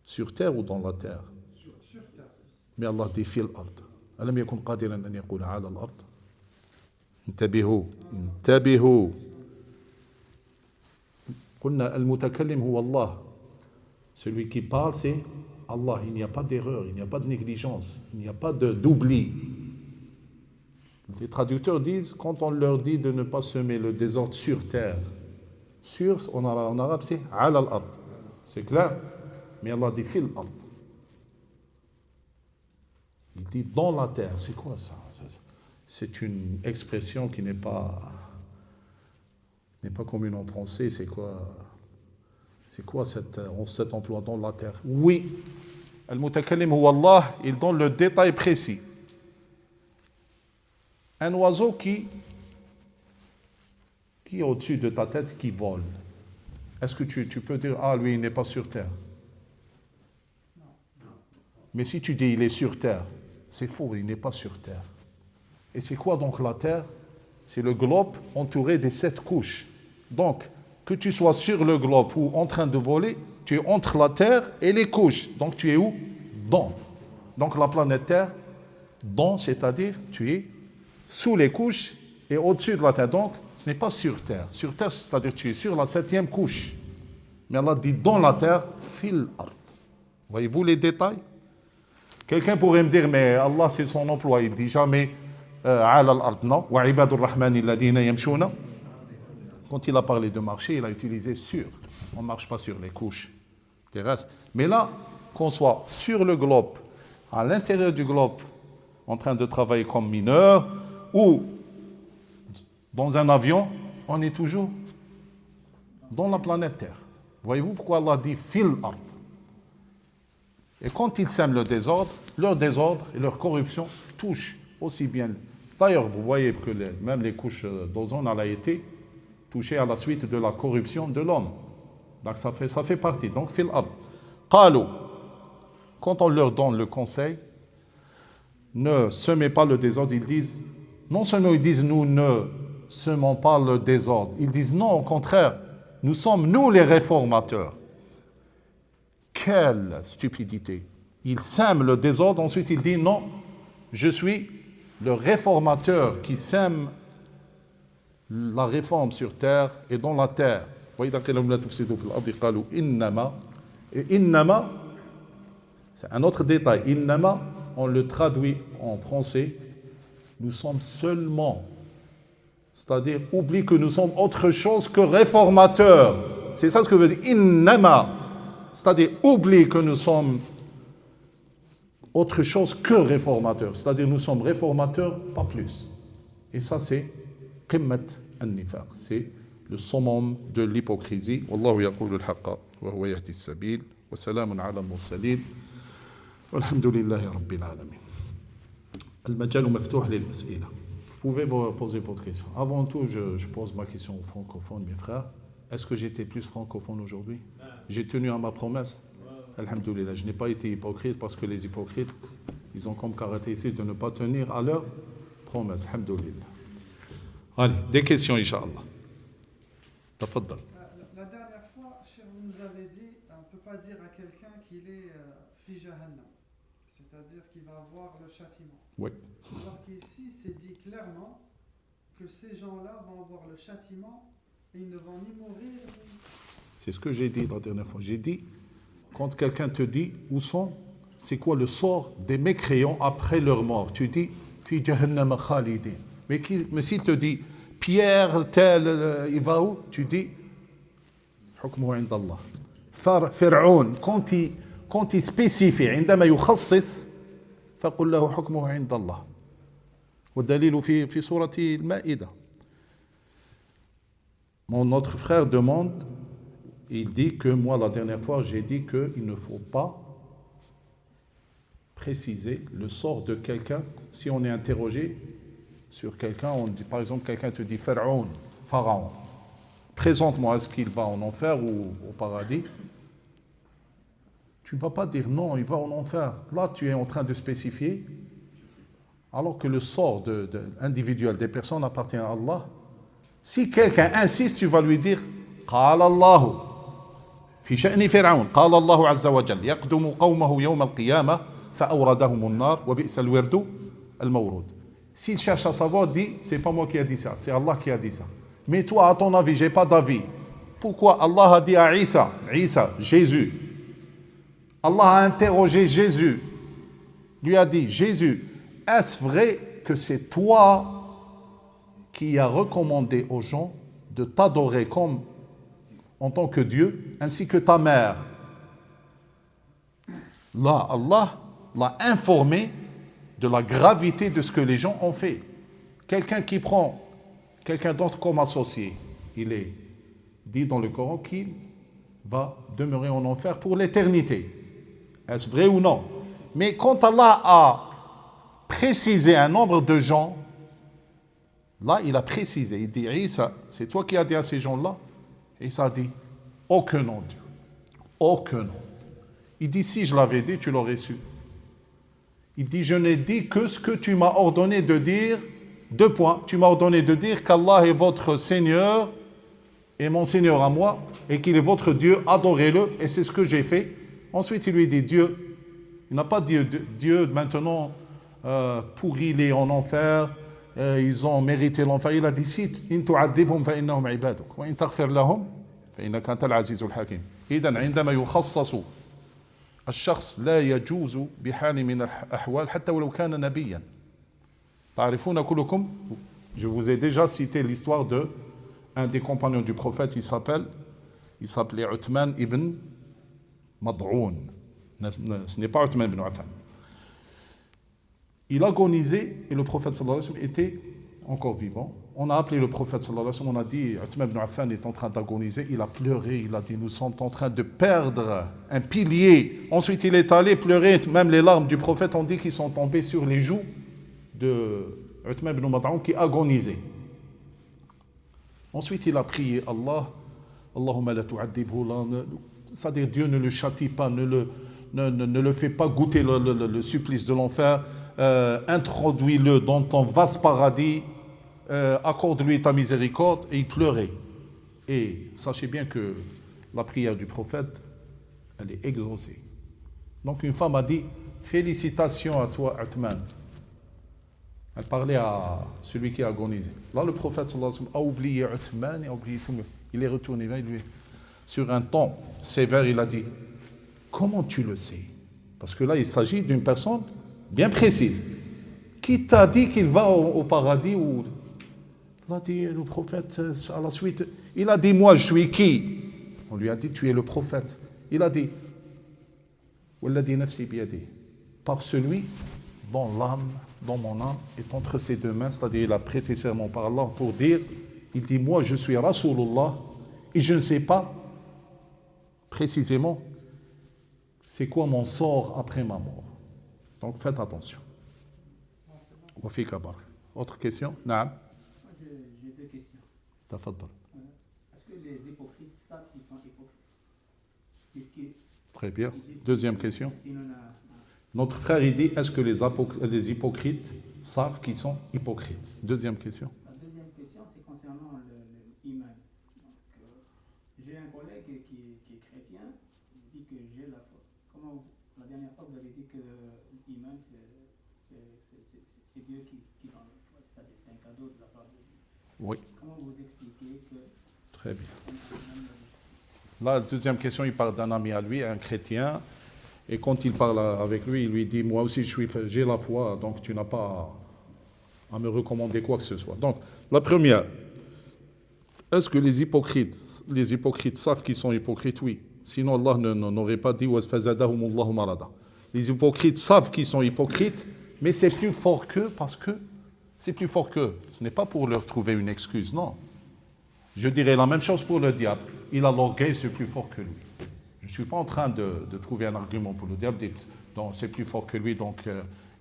Speaker 1: sur terre ou dans la terre. Mais Allah dit fil ard. ألم يكن قادرا أن يقول على الأرض. انتبهوا. قلنا المتكلم هو الله. Celui qui parle, c'est Allah. Il n'y a pas d'erreur, il n'y a pas de négligence, il n'y a pas d'oubli. Les traducteurs disent, quand on leur dit de ne pas semer le désordre sur terre, sur, en arabe c'est ala al-ard. C'est clair? Mais Allah dit fil ard. Il dit dans la terre. C'est quoi ça? C'est une expression qui n'est pas commune en français. C'est quoi cet emploi dans la terre? Oui, al-mutakallim huwa Allah, il donne le détail précis. Un oiseau qui est au-dessus de ta tête, qui vole. Est-ce que tu peux dire, ah, lui, il n'est pas sur terre? Mais si tu dis, il est sur terre, c'est faux, il n'est pas sur terre. Et c'est quoi donc la terre? C'est le globe entouré des 7 couches. Donc, que tu sois sur le globe ou en train de voler, tu es entre la terre et les couches. Donc, tu es où? Dans. Donc, la planète Terre, dans, c'est-à-dire, tu es sous les couches et au-dessus de la terre. Donc, ce n'est pas sur terre. Sur terre, c'est-à-dire, tu es sur la 7e couche. Mais Allah dit dans la terre, fil ard. Voyez-vous les détails? Quelqu'un pourrait me dire, mais Allah, c'est son emploi. Il dit jamais ala al-ard, non? Wa ibadur rahmani alladhina yamshuna. Quand il a parlé de marcher, il a utilisé sur. On ne marche pas sur les couches terrestres. Mais là, qu'on soit sur le globe, à l'intérieur du globe, en train de travailler comme mineur, ou dans un avion, on est toujours dans la planète Terre. Voyez-vous pourquoi Allah dit fil ard? Et quand ils sèment le désordre, leur désordre et leur corruption touchent aussi bien. D'ailleurs, vous voyez que même les couches d'ozone ont été touchées à la suite de la corruption de l'homme. Donc ça fait partie. Donc fil ard. Qalu, quand on leur donne le conseil, ne semez pas le désordre, ils disent, non seulement ils disent nous ne semons pas le désordre, ils disent non, au contraire, nous sommes nous les réformateurs. Quelle stupidité! Il sème le désordre, ensuite il dit non, je suis le réformateur qui sème la réforme sur terre et dans la terre. Et innama, c'est un autre détail. Innama, on le traduit en français, nous sommes seulement, c'est-à-dire oublie que nous sommes autre chose que réformateurs. C'est ça ce que veut dire innama, c'est-à-dire oublie que nous sommes autre chose que réformateurs, c'est-à-dire nous sommes réformateurs, pas plus. Et ça c'est qimmat an-nifaq, c'est le summum de l'hypocrisie. Wallahu yaqulu al-haqqa wa huwa yahdi as-sabil wa salamun ala al-mursalin walhamdulillahi rabbil alamin. Al-majal maftuh lil-as'ila. Vous pouvez poser votre question. Avant tout, je pose ma question aux francophones, mes frères. Est-ce que j'étais plus francophone aujourd'hui? J'ai tenu à ma promesse. Alhamdoulilah, je n'ai pas été hypocrite parce que les hypocrites, ils ont comme caractéristique de ne pas tenir à leur promesse. Alhamdoulilah. Allez, des questions, Inch'Allah. Tafaddal.
Speaker 4: La dernière fois, Cheikh, vous nous avez dit, on ne peut pas dire à quelqu'un qu'il est fi jahannam, c'est-à-dire qu'il va avoir le châtiment.
Speaker 1: Oui.
Speaker 4: Alors qu'ici, c'est dit clairement que ces gens-là vont avoir le châtiment et ils ne vont ni mourir ni...
Speaker 1: C'est ce que j'ai dit la dernière fois. J'ai dit, quand quelqu'un te dit où sont, c'est quoi le sort des mécréants après leur mort, tu dis, fi jahannam khalidin. Mais s'il te dit, Pierre, tel, il va où? Tu dis, hukmuhu inda Allah. Pharaon, quand il spécifie, عندما يخصص, فقل له حكمه عند الله. والدليل في سورة المائدة. Notre frère demande, il dit que moi la dernière fois j'ai dit qu'il ne faut pas préciser le sort de quelqu'un. Si on est interrogé sur quelqu'un, on dit, par exemple quelqu'un te dit Pharaon, présente-moi, est-ce qu'il va en enfer ou au paradis? Tu ne vas pas dire non, il va en enfer. Là tu es en train de spécifier, alors que le sort individuel des personnes appartient à Allah. Si quelqu'un insiste, tu vas lui dire قال الله في شأن فرعون قال الله عز وجل يقدم قومه يوم القيامة فأوردهم النار وبئس الورد المورود. S'il cherche à savoir, dit, c'est pas moi qui a dit ça, c'est Allah qui a dit ça. Mais toi, à ton avis, j'ai pas d'avis. Pourquoi Allah a dit à Isa, Jésus, Allah a interrogé Jésus, lui a dit, Jésus, est-ce vrai que c'est toi qui a recommandé aux gens de t'adorer comme en tant que Dieu, ainsi que ta mère? Là, Allah l'a informé de la gravité de ce que les gens ont fait. Quelqu'un qui prend quelqu'un d'autre comme associé, il est dit dans le Coran qu'il va demeurer en enfer pour l'éternité. Est-ce vrai ou non? Mais quand Allah a précisé un nombre de gens, là, il a précisé, il dit, Isa, c'est toi qui as dit à ces gens-là? Isa a dit, aucun nom, Dieu. Aucun nom. Il dit, si je l'avais dit, tu l'aurais su. Il dit, je n'ai dit que ce que tu m'as ordonné de dire. 2 points. Tu m'as ordonné de dire qu'Allah est votre Seigneur et mon Seigneur à moi et qu'il est votre Dieu, adorez-le, et c'est ce que j'ai fait. Ensuite, il lui dit, Dieu. Il n'a pas dit, Dieu, maintenant, pourris-les en enfer, ils ont mérité l'enfer. Il a dit, si in tu'adhibhum fa innahum ibaduk wa in taghfir lahum fa innaka antal azizul hakim. إذن عندما يخصص الشخص لا يجوز بحال من الأحوال حتى ولو كان نبيا. تعرفون كلكم, je vous ai déjà cité l'histoire de un des compagnons du prophète, il s'appelait Uthman ibn Mad'oun. Ce n'est pas Uthman ibn Affan. Il agonisait et le prophète sallallahu alayhi wa sallam était encore vivant. On a appelé le prophète sallallahu alayhi wa sallam, on a dit Uthman ibn Affan est en train d'agoniser, il a pleuré, il a dit nous sommes en train de perdre un pilier. Ensuite il est allé pleurer, même les larmes du prophète ont dit qu'ils sont tombées sur les joues de Uthman ibn Mad'oun qui agonisait. Ensuite il a prié Allah, Allahumma la tu'addibhu, c'est-à-dire Dieu ne le châtie pas, ne le fait pas goûter le supplice de l'enfer, introduis-le dans ton vaste paradis, accorde-lui ta miséricorde. Et il pleurait. Et sachez bien que la prière du prophète, elle est exaucée. Donc une femme a dit, félicitations à toi Uthman. Elle parlait à celui qui a agonisé. Là le prophète sallallahu alayhi wa sallam a oublié Uthman, a oublié tout. Il est retourné vers lui. Sur un ton sévère, il a dit, comment tu le sais? Parce que là il s'agit d'une personne bien précise. Qui t'a dit qu'il va au paradis ou... Il a dit, le prophète, à la suite, il a dit, moi, je suis qui? On lui a dit, tu es le prophète. Il a dit, Walladhi nafsi biyadi, par celui dont l'âme, dont mon âme est entre ses 2 mains, c'est-à-dire il a prêté serment par Allah pour dire, il dit, moi, je suis Rasulullah et je ne sais pas précisément c'est quoi mon sort après ma mort. Donc faites attention. Autre question? Naam.
Speaker 5: J'ai 2 questions.
Speaker 1: Tafaddal.
Speaker 5: Est-ce que les hypocrites
Speaker 1: Très bien. Deuxième question.
Speaker 5: Sinon,
Speaker 1: Notre frère, il dit, est-ce que les hypocrites savent qu'ils sont hypocrites? Deuxième question.
Speaker 5: la deuxième question, c'est concernant l'imam. J'ai un collègue qui est chrétien, il dit que j'ai la foi. La dernière fois, vous avez dit que l'imam, c'est Dieu qui donne. C'est-à-dire c'est un cadeau de la part de Dieu.
Speaker 1: Oui.
Speaker 5: Comment vous expliquez que...
Speaker 1: Très bien. Là, la deuxième question, il parle d'un ami à lui, un chrétien. Et quand il parle avec lui, il lui dit, moi aussi j'ai la foi, donc tu n'as pas à me recommander quoi que ce soit. Donc, la première, est-ce que les hypocrites savent qu'ils sont hypocrites? Oui. Sinon, Allah n'aurait pas dit, وَفَزَدَهُمُ marada. Les hypocrites savent qu'ils sont hypocrites, mais c'est plus fort qu'eux parce que c'est plus fort qu'eux. Ce n'est pas pour leur trouver une excuse, non. Je dirais la même chose pour le diable. Il a l'orgueil, c'est plus fort que lui. Je ne suis pas en train de trouver un argument pour le diable, donc c'est plus fort que lui, donc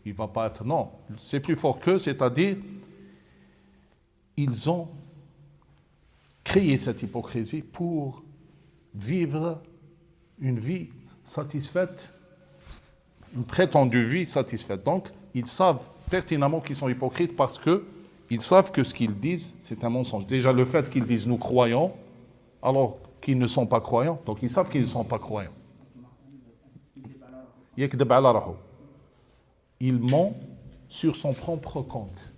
Speaker 1: il ne va pas être... Non, c'est plus fort qu'eux, c'est-à-dire, ils ont créé cette hypocrisie pour vivre une vie satisfaite, une prétendue vie satisfaite. Donc, ils savent pertinemment qu'ils sont hypocrites parce qu'ils savent que ce qu'ils disent, c'est un mensonge. Déjà, le fait qu'ils disent « nous croyons », alors qu'ils ne sont pas croyants, donc ils savent qu'ils ne sont pas croyants. Il ment sur son propre compte.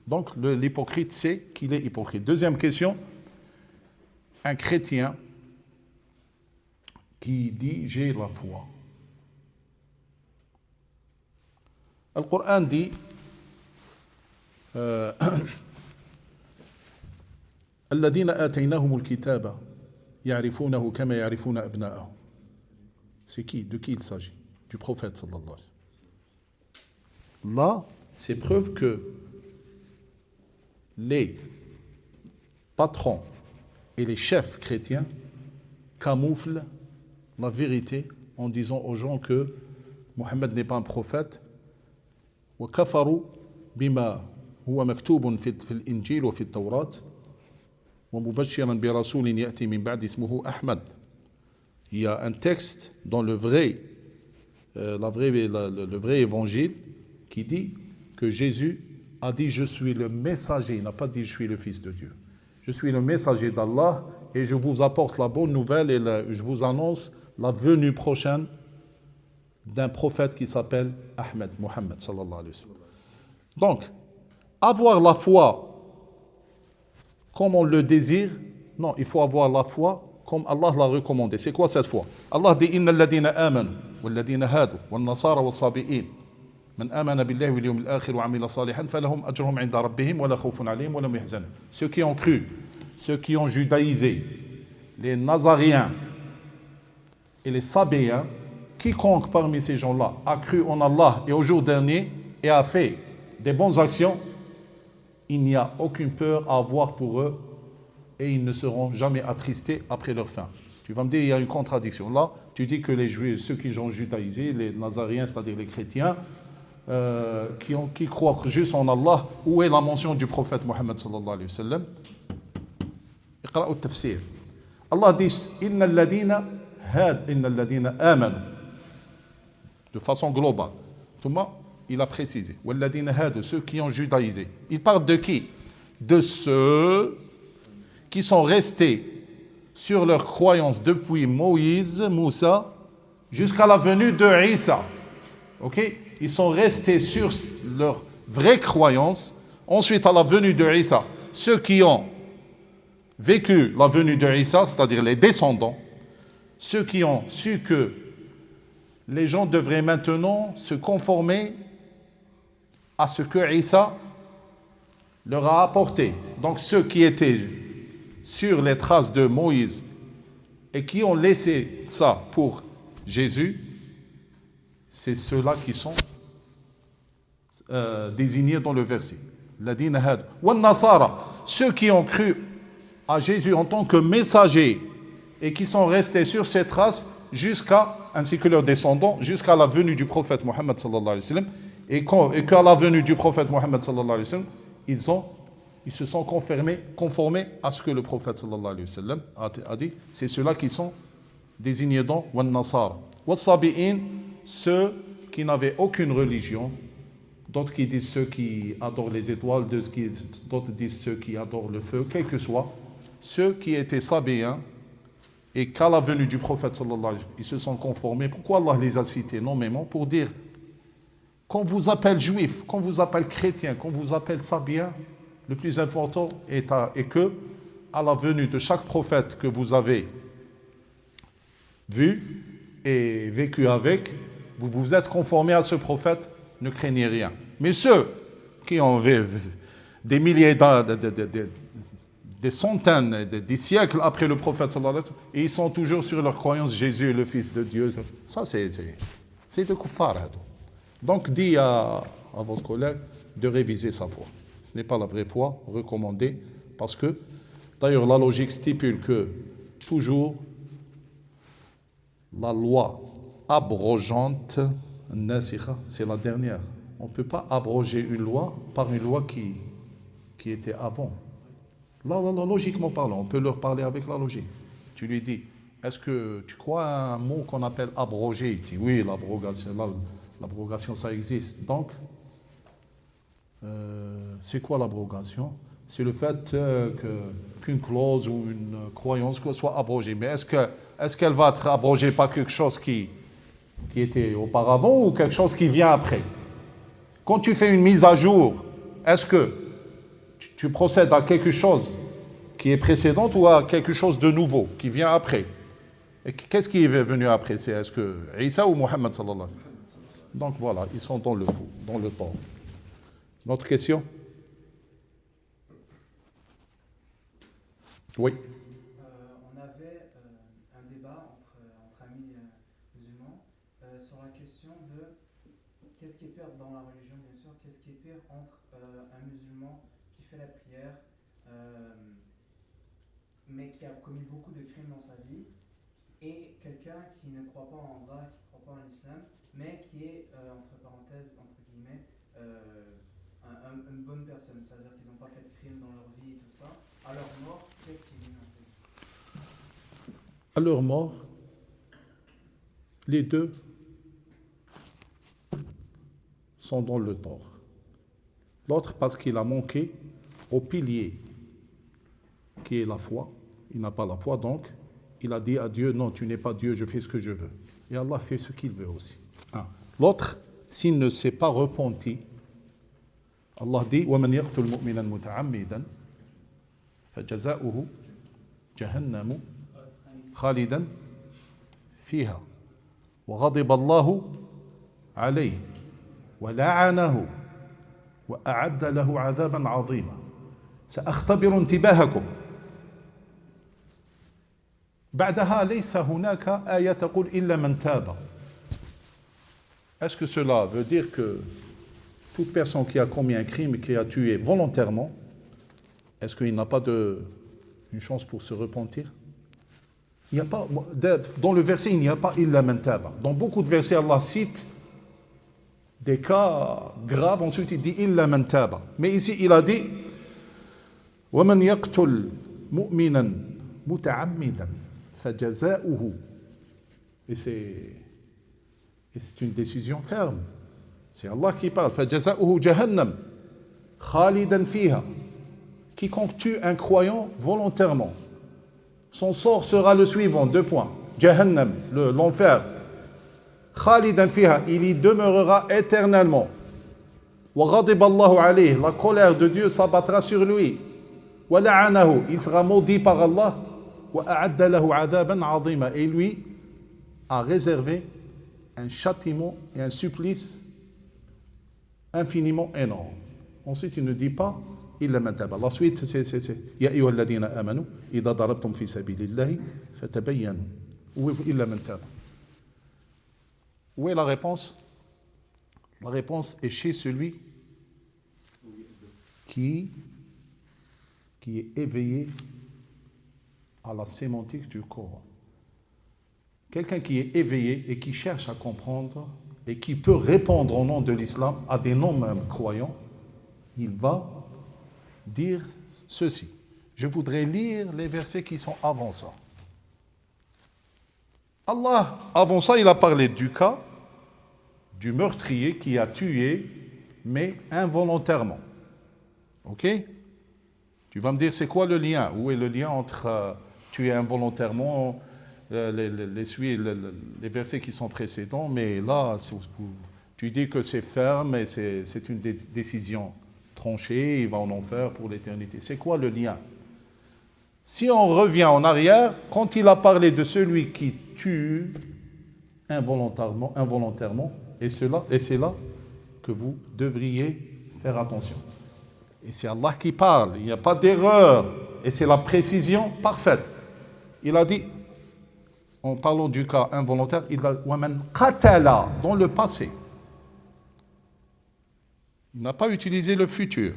Speaker 1: Donc l'hypocrite sait qu'il est hypocrite. Deuxième question, un chrétien qui dit « j'ai la foi ». Le Coran dit الذين آتيناهم الكتاب يعرفونه كما يعرفون أبناءهم. C'est qui? De qui il s'agit? Du prophète sallallahu alayhi wa sallam. Là, c'est preuve que les patrons et les chefs chrétiens camouflent la vérité en disant aux gens que Mohammed n'est pas un prophète. وكفروا بما هو مكتوب في الإنجيل وفي التوراة ومبشرا برسول يأتي من بعد اسمه أحمد. Il y a un texte dans le vrai évangile qui dit que Jésus a dit « Je suis le messager », il n'a pas dit « Je suis le fils de Dieu ». Je suis le messager d'Allah et je vous apporte la bonne nouvelle et je vous annonce la venue prochaine d'un prophète qui s'appelle Ahmed, Mohammed sallallahu alayhi wa sallam. Donc, avoir la foi comme on le désire, non, il faut avoir la foi comme Allah l'a recommandé. C'est quoi cette foi? Allah dit Inna alladhina amanu walladhina hadu wal nasara was sabi'in man amana billahi wal yawmil akhir wa amila salihan falahum ajruhum 'inda rabbihim wa la khawfun 'alayhim wa la hum yahzanun. Ceux qui ont cru, ceux qui ont judaïsé, les nazariens et les sabéens, quiconque parmi ces gens-là a cru en Allah et au jour dernier et a fait des bonnes actions, il n'y a aucune peur à avoir pour eux et ils ne seront jamais attristés après leur fin. Tu vas me dire, il y a une contradiction. Là, tu dis que les Juifs, ceux qui ont judaïsé, les Nazariens, c'est-à-dire les chrétiens, qui croient juste en Allah, où est la mention du prophète Mohammed sallallahu alayhi wa sallam? Iqra'u tafsir. Allah dit, Inna alladhina amanu. De façon globale. Thomas, il a précisé. Walladhina hadu, ceux qui ont judaïsé. Il parle de qui? De ceux qui sont restés sur leur croyance depuis Moïse, Moussa, jusqu'à la venue de Isa. Ok? Ils sont restés sur leur vraie croyance. Ensuite, à la venue de Isa, ceux qui ont vécu la venue de Isa, c'est-à-dire les descendants, ceux qui ont su que les gens devraient maintenant se conformer à ce que Isa leur a apporté. Donc ceux qui étaient sur les traces de Moïse et qui ont laissé ça pour Jésus, c'est ceux-là qui sont désignés dans le verset. Ladina had wa nasara, ceux qui ont cru à Jésus en tant que messager et qui sont restés sur ces traces ainsi que leurs descendants, jusqu'à la venue du prophète Mohammed sallallahu alayhi wa sallam, et qu'à la venue du prophète Mohammed sallallahu alayhi wa sallam, ils se sont conformés à ce que le prophète sallallahu alayhi wa sallam a dit. C'est ceux-là qui sont désignés dans Wan Nasara. Wassabi'in, ceux qui n'avaient aucune religion. D'autres qui disent ceux qui adorent les étoiles, d'autres disent ceux qui adorent le feu, quel que soit. Ceux qui étaient sabéens et qu'à la venue du prophète sallallahu alayhi wa sallam, ils se sont conformés. Pourquoi Allah les a cités nommément? Pour dire qu'on vous appelle juif, qu'on vous appelle chrétien, qu'on vous appelle sabien, le plus important est que à la venue de chaque prophète que vous avez vu et vécu avec, vous vous êtes conformés à ce prophète, ne craignez rien. Mais ceux qui ont des milliers des centaines, des siècles après le prophète sallallahu alayhi wa sallam, et ils sont toujours sur leur croyance, Jésus est le fils de Dieu. Ça, c'est de kuffar. Donc, dis à votre collègue de réviser sa foi. Ce n'est pas la vraie foi recommandée, parce que, d'ailleurs, la logique stipule que, toujours, la loi abrogeante, c'est la dernière. On ne peut pas abroger une loi par une loi qui était avant. Là, logiquement parlant, on peut leur parler avec la logique. Tu lui dis, est-ce que tu crois à un mot qu'on appelle abroger? Il dit, oui, l'abrogation, ça existe. Donc, c'est quoi l'abrogation? C'est le fait qu'une clause ou une croyance soit abrogée. Mais est-ce qu'elle va être abrogée par quelque chose qui était auparavant ou quelque chose qui vient après? Quand tu fais une mise à jour, est-ce que tu procèdes à quelque chose qui est précédente ou à quelque chose de nouveau qui vient après? Et qu'est-ce qui est venu après? Est-ce que Isa ou Mohammed sallallahu alayhi wa sallam? Donc voilà, ils sont dans le faux, dans le tort. Une autre question? Oui.
Speaker 6: On avait un débat entre amis musulmans sur la question de qu'est-ce qui est pire dans la religion, bien sûr, qu'est-ce qui est pire entre un musulman qui fait la prière, mais qui a commis beaucoup de crimes dans sa vie, et quelqu'un qui ne croit pas en Allah, qui ne croit pas en l'islam, mais qui est, entre parenthèses, entre guillemets, une bonne personne, c'est-à-dire qu'ils n'ont pas fait de crimes dans leur vie et tout ça. À leur mort, qu'est-ce qui vient en fait?
Speaker 1: À leur mort, les deux sont dans le tort. L'autre parce qu'il a manqué au pilier qui est la foi. Il n'a pas la foi, donc il a dit à Dieu, non, tu n'es pas Dieu, je fais ce que je veux. Et Allah fait ce qu'il veut aussi. L'autre, s'il ne s'est pas repenti, Allah dit, وَمَنْ يَقْتُلْ مُؤْمِنًا مُتَعَمِّدًا فَجَزَاؤُهُ جَهَنَّمُ خَالِدًا فِيهَا وَغَضِبَ اللَّهُ عَلَيْهِ وَلَعَنَهُ وَأَعَدَّ لَهُ عَذَابًا عَظِيمًا سأختبر انتباهكم بعدها ليس هناك آية تقول إلا من تاب. Est-ce que cela veut dire que toute personne qui a commis un crime et qui a tué volontairement, est-ce qu'il n'a pas une chance pour se repentir? Il n'y a pas, dans le verset, il n'y a pas illa man taba. Dans beaucoup de versets, Allah cite des cas graves, ensuite il dit illa man taba. Mais ici, il a dit وَمَنْ يَقْتُلْ مُؤْمِنًا مُتَعَمِّدًا فَجَزَاؤُهُ. Et c'est une décision ferme. C'est Allah qui parle. فَجَزَاؤُهُ جَهَنَّمْ خَالِدًا فِيهَا. Quiconque tue un croyant volontairement, son sort sera le suivant, 2 points. Jahannam, l'enfer. Khalidan fiha, il y demeurera éternellement. Wa ghadiba Allahu alayhi, la colère de Dieu s'abattra sur lui. Wa la'anahu, il sera maudit par Allah. Wa a'adda lahu 'adaban 'azima, et lui a réservé un châtiment et un supplice infiniment énorme. Ensuite, il ne dit pas إلا من تاب. La suite, c'est يا أيها الذين آمنوا إذا ضربتم في سبيل الله فتبينوا. Où est إلا من تاب? Où est la réponse? La réponse est chez celui qui est éveillé à la sémantique du Coran. Quelqu'un qui est éveillé et qui cherche à comprendre et qui peut répondre au nom de l'islam à des non-mêmes croyants, il va dire ceci. Je voudrais lire les versets qui sont avant ça. Allah, avant ça, il a parlé du cas du meurtrier qui a tué, mais involontairement. Ok? Tu vas me dire, c'est quoi le lien? Où est le lien entre tuer involontairement, les versets qui sont précédents, mais là, tu dis que c'est ferme et c'est une décision tranchée, il va en enfer pour l'éternité. C'est quoi le lien? Si on revient en arrière, quand il a parlé de celui qui tue involontairement, et c'est là que vous devriez faire attention. Et c'est Allah qui parle, il n'y a pas d'erreur, et c'est la précision parfaite. Il a dit, en parlant du cas involontaire, il a وَمَنْ قَتَلَ dans le passé. Il n'a pas utilisé le futur.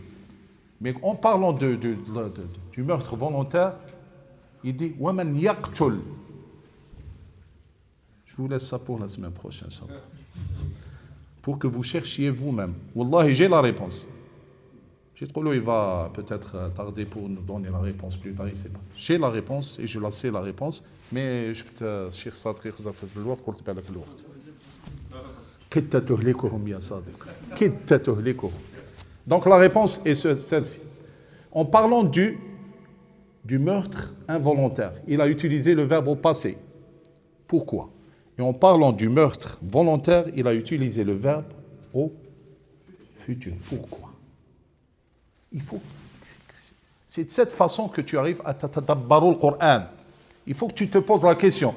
Speaker 1: Mais en parlant du meurtre volontaire, il dit وَمَنْ يَقْتُلْ. Je vous laisse ça pour la semaine prochaine. Pour que vous cherchiez vous-même. Wallahi, j'ai la réponse. J'ai trop il va peut-être tarder pour nous donner la réponse plus tard, il sait pas. J'ai la réponse et je la sais la réponse, mais je vais chercher ça très في الوقت قلت بالك الوقت. كدت تهلكهم يا صادق. كدت تهلكهم. Donc la réponse est celle-ci. En parlant du meurtre involontaire, il a utilisé le verbe au passé. Pourquoi? Et en parlant du meurtre volontaire, il a utilisé le verbe au futur. Pourquoi? C'est de cette façon que tu arrives à tatadabbaru le Coran. Il faut que tu te poses la question.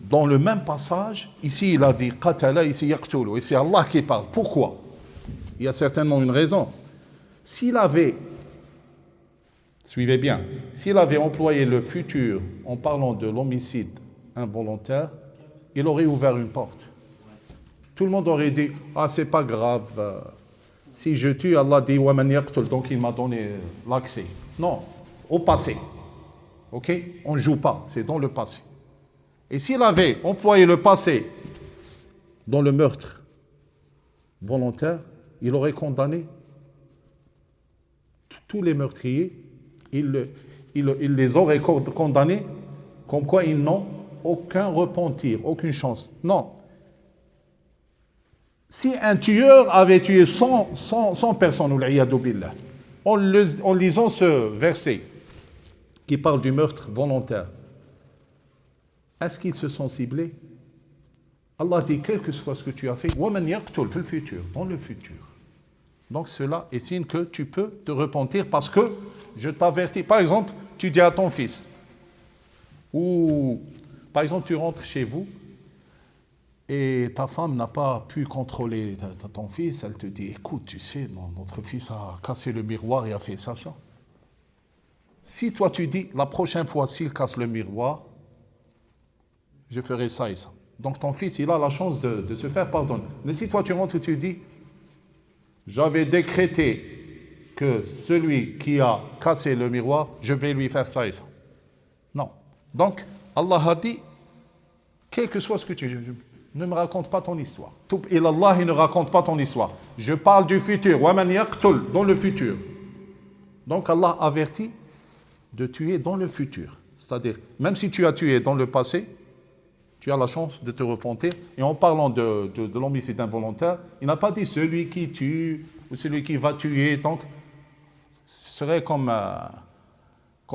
Speaker 1: Dans le même passage, ici il a dit qatala, ici yaqtulu, et c'est Allah qui parle. Pourquoi? Il y a certainement une raison. S'il avait, suivez bien, s'il avait employé le futur en parlant de l'homicide involontaire, il aurait ouvert une porte. Tout le monde aurait dit, ah c'est pas grave, si je tue, Allah dit wa man yaqtul, donc il m'a donné l'accès. Non, au passé. Ok? On ne joue pas, c'est dans le passé. Et s'il avait employé le passé dans le meurtre volontaire, il aurait condamné tous les meurtriers, il les aurait condamnés comme quoi ils n'ont aucun repentir, aucune chance. Non. Si un tueur avait tué 100 personnes, en lisant ce verset qui parle du meurtre volontaire, est-ce qu'ils se sont ciblés? Allah dit, quel que soit ce que tu as fait, dans le futur. Donc cela est signe que tu peux te repentir parce que je t'avertis. Par exemple, tu dis à ton fils, ou par exemple tu rentres chez vous, et ta femme n'a pas pu contrôler ton fils, elle te dit, écoute, tu sais, notre fils a cassé le miroir et a fait ça. Si toi tu dis, la prochaine fois, s'il casse le miroir, je ferai ça et ça. Donc ton fils, il a la chance de se faire pardonner. Mais si toi tu rentres et tu dis, j'avais décrété que celui qui a cassé le miroir, je vais lui faire ça et ça. Non. Donc, Allah a dit, quel que soit ce que tu dis, ne me raconte pas ton histoire. Et Allah, il ne raconte pas ton histoire. Je parle du futur. وَمَنْ يَقْتُلْ dans le futur. Donc Allah avertit de tuer dans le futur. C'est-à-dire, même si tu as tué dans le passé, tu as la chance de te repentir. Et en parlant de l'homicide involontaire, il n'a pas dit celui qui tue ou celui qui va tuer. Donc, ce serait comme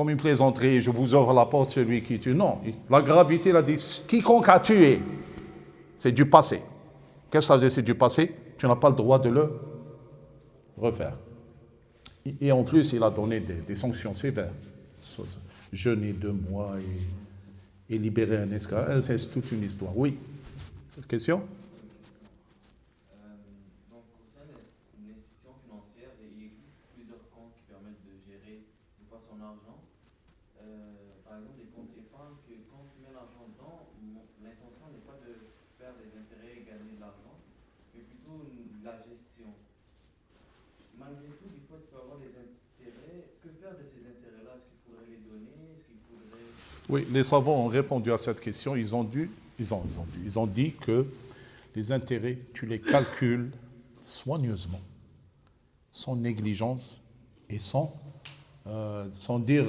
Speaker 1: une plaisanterie. Je vous ouvre la porte, celui qui tue. Non, la gravité, il a dit quiconque a tué. C'est du passé. Qu'est-ce que ça veut dire, c'est du passé? Tu n'as pas le droit de le refaire. Et en plus, il a donné des sanctions sévères. Jeûner 2 mois et libérer un esclave. C'est toute une histoire. Oui. Autre question?
Speaker 7: Donc, au sein d'une institution financière, il existe plusieurs comptes qui permettent de gérer une fois son argent. Par exemple, des comptes épargne, que quand tu mets l'argent dedans, l'intention n'est pas de faire des intérêts et gagner de l'argent, mais plutôt la gestion. Malgré tout, des fois, tu peux avoir des intérêts. Que faire de ces intérêts-là? Est-ce qu'il faudrait les donner? Est-ce qu'il faudrait...
Speaker 1: Oui, les savants ont répondu à cette question. Ils ont dit que les intérêts, tu les calcules soigneusement, sans négligence et sans dire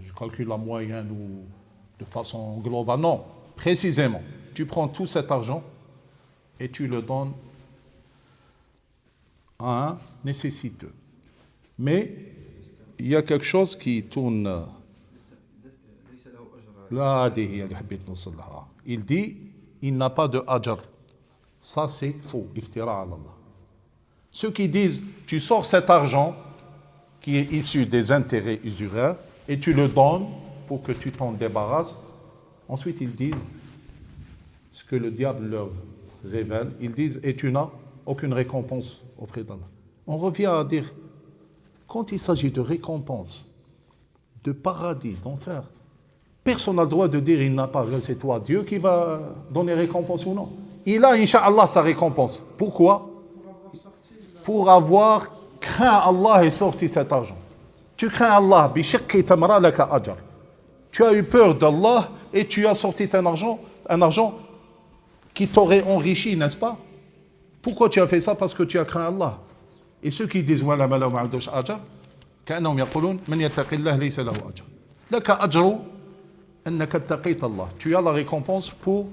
Speaker 1: je calcule la moyenne ou de façon globale. Non, précisément. Tu prends tout cet argent et tu le donnes à un nécessiteux. Mais il y a quelque chose qui tourne. Là, il dit, il n'a pas de ajr. Ça, c'est faux. Iftira ala Allah. Ceux qui disent, tu sors cet argent qui est issu des intérêts usuraires et tu le donnes pour que tu t'en débarrasses. Ensuite, ils disent ce que le diable leur révèle. Ils disent, et tu n'as aucune récompense auprès d'Allah. On revient à dire, quand il s'agit de récompense, de paradis, d'enfer, personne n'a le droit de dire, il n'a pas, c'est toi, Dieu qui va donner récompense ou non. Il a, Inch'Allah, sa récompense. Pourquoi? Pour avoir craint Allah et sorti cet argent. Tu crains Allah, bishakki tamra laka ajr. Tu as eu peur d'Allah et tu as sorti un argent qui t'aurait enrichi, n'est-ce pas? Pourquoi tu as fait ça? Parce que tu as craint Allah. Et ceux qui disent wala mala ma adosh ajr, كأنهم يقولون من يتق الله ليس له أجر. لك أجر أنك اتقيت الله. Tu as la récompense pour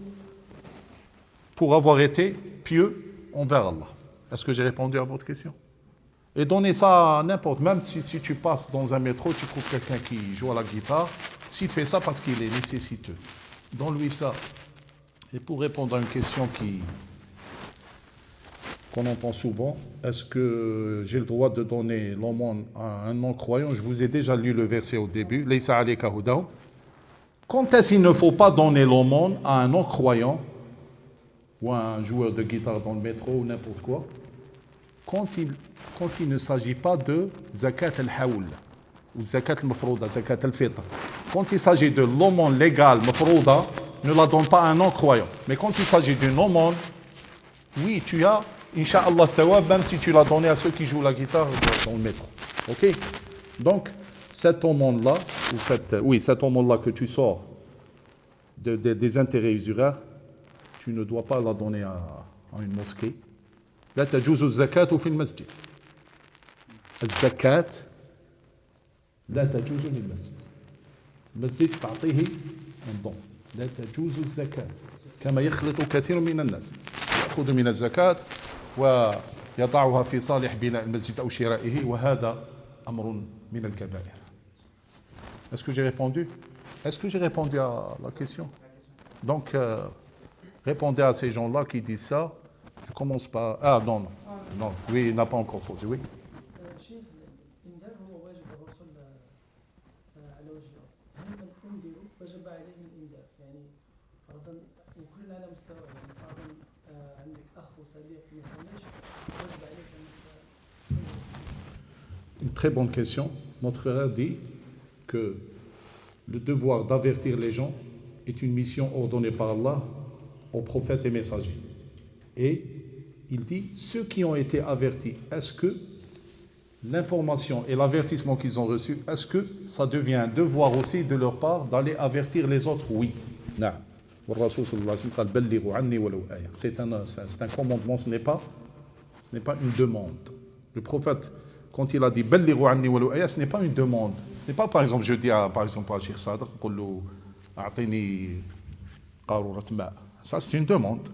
Speaker 1: avoir été pieux envers Allah. Est-ce que j'ai répondu à votre question? Et donner ça à n'importe, même si tu passes dans un métro, tu trouves quelqu'un qui joue à la guitare, s'il fait ça parce qu'il est nécessiteux, donne-lui ça. Et pour répondre à une question qu'on entend souvent, est-ce que j'ai le droit de donner l'aumône à un non-croyant? Je vous ai déjà lu le verset au début. Laysa alayka hudahum. Quand est-ce qu'il ne faut pas donner l'aumône à un non-croyant ou à un joueur de guitare dans le métro ou n'importe quoi? Quand il ne s'agit pas de zakat al-haoul ou zakat al-mafrouda, zakat al-fitr. Quand il s'agit de l'aumône légale, mafrouda, ne la donne pas à un non-croyant. Mais quand il s'agit d'une aumône, oui, tu as, Inch'Allah tawab, même si tu l'as donné à ceux qui jouent la guitare dans le métro. Ok? Donc, cette aumône-là, cette aumône-là que tu sors des intérêts usuraires, tu ne dois pas la donner à une mosquée. لا تجوز الزكاة في المسجد. الزكاة لا تجوز للمسجد. المسجد تعطيه انضم. لا تجوز الزكاة كما يخلط كثير من الناس. يأخذ من الزكاة ويضعها في صالح بناء المسجد أو شرائه وهذا أمر من الكبائر. Est-ce que j'ai répondu? Est-ce que j'ai répondu à la question? Donc, répondez à ces gens-là qui disent ça. Je commence par... Ah non, oui, il n'a pas encore posé, oui.
Speaker 2: شيخ الإنذار هو واجب الرسل على وجهه. هل الإنذار وجب عليه الإنذار؟ يعني فرضا وكلنا على مستوى يعني فرضا عندك أخ وصديق ما سماش وجب عليك أن
Speaker 1: Une très bonne question. Notre frère dit que le devoir d'avertir les gens est une mission ordonnée par Allah aux prophètes et messagers. Et il dit, ceux qui ont été avertis, est-ce que l'information et l'avertissement qu'ils ont reçu, est-ce que ça devient un devoir aussi de leur part d'aller avertir les autres? Oui. C'est un commandement, ce n'est pas une demande. Le prophète, quand il a dit ce n'est pas une demande. Ce n'est pas, par exemple, je dis à Cheikh Sadr, ça c'est une demande.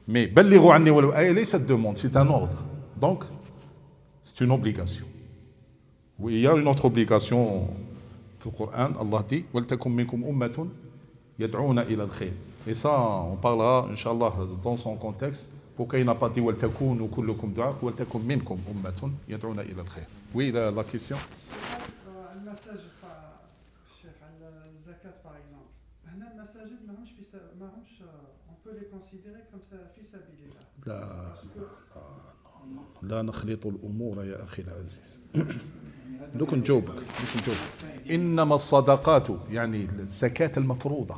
Speaker 1: Mais بلغوا عني ولو آية cette demande, c'est un ordre. Donc, c'est une obligation. Oui, il y a une autre obligation dans le Coran. Allah dit وَلْتَكُمْ مِنْكُمْ أُمَّةٌ يَدْعُونَ إِلَى الْخَيْرِ. Et ça, on parlera, Inch'Allah, dans son contexte. Pourquoi il n'a pas dit وَلْتَكُونُوا كُلُّكُمْ دُعَاء وَلْتَكُمْ مِنْكُمْ أُمَّةٌ يَدْعُونَ إِلَى الْخَيْرِ. Oui, la question.
Speaker 4: المساجد الشيخ على الزكاة par exemple. هنا المساجد ماهمش on peut les considérer comme ça في سبيل الله.
Speaker 1: لا نخلط الأمور يا أخي العزيز. دوك نجاوبك. إنما الصدقات يعني الزكاة المفروضة.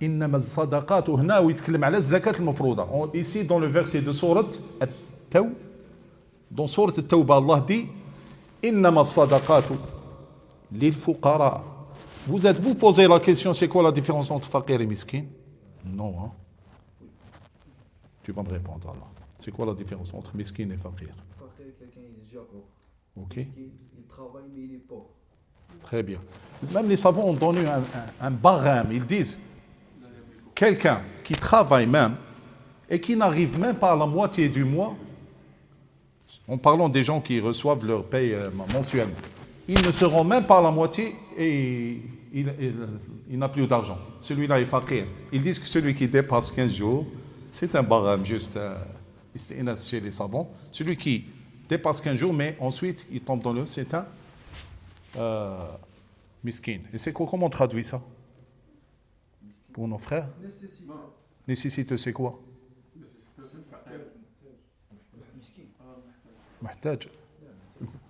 Speaker 1: إنما الصدقات هنا ويتكلم على الزكاة المفروضة. Ici dans le verset de sourate التوبة. Dans sourate التوبة Allah dit إنما الصدقات للفقراء. Vous êtes-vous posé la question, c'est quoi la différence entre faqir et miskin? Non, hein? Tu vas me répondre alors. C'est quoi la différence entre miskin et faqir?
Speaker 8: Faqir, quelqu'un il est déjà pauvre.
Speaker 1: Ok.
Speaker 8: Miskin, il travaille mais il est pauvre.
Speaker 1: Très bien. Même les savants ont donné un barème. Ils disent, quelqu'un qui travaille même et qui n'arrive même pas à la moitié du mois, en parlant des gens qui reçoivent leur paye mensuelle, ils ne seront même pas à la moitié et il n'a plus d'argent. Celui-là est fakir. Ils disent que celui qui dépasse 15 jours, c'est un barème juste chez les savants. Celui qui dépasse 15 jours, mais ensuite il tombe dans le, c'est un miskin. Et c'est quoi, comment on traduit ça pour nos frères?
Speaker 4: Nécessité.
Speaker 1: Nécessiteux, c'est quoi? Muhtaj.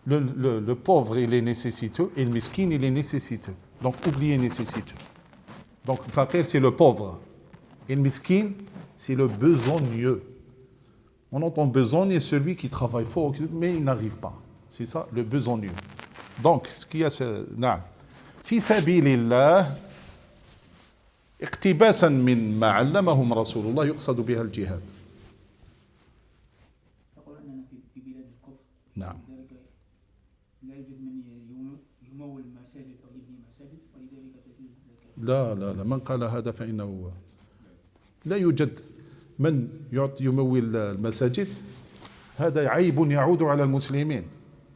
Speaker 1: Le pauvre, il est nécessiteux, et le miskin, il est nécessiteux. Donc, oubliez nécessiteux. Donc, le fakir, c'est le pauvre. Et le miskin, c'est le besogneux. On entend besogne, celui qui travaille fort, mais il n'arrive pas. C'est ça, le besogneux. Donc, ce qu'il y a, c'est... في سبيل الله اقتباسا من ما علمهم رسول الله يقصد بها الجهاد.
Speaker 5: تقول أننا في بلاد الكفر.
Speaker 1: نعم.
Speaker 5: لذلك لا يجوز من يمول مساجد أو يبني مساجد ولذلك تجوز الزكاة.
Speaker 1: لا من قال هذا فإنه لا يوجد من يمول المساجد. هذا عيب يعود على المسلمين.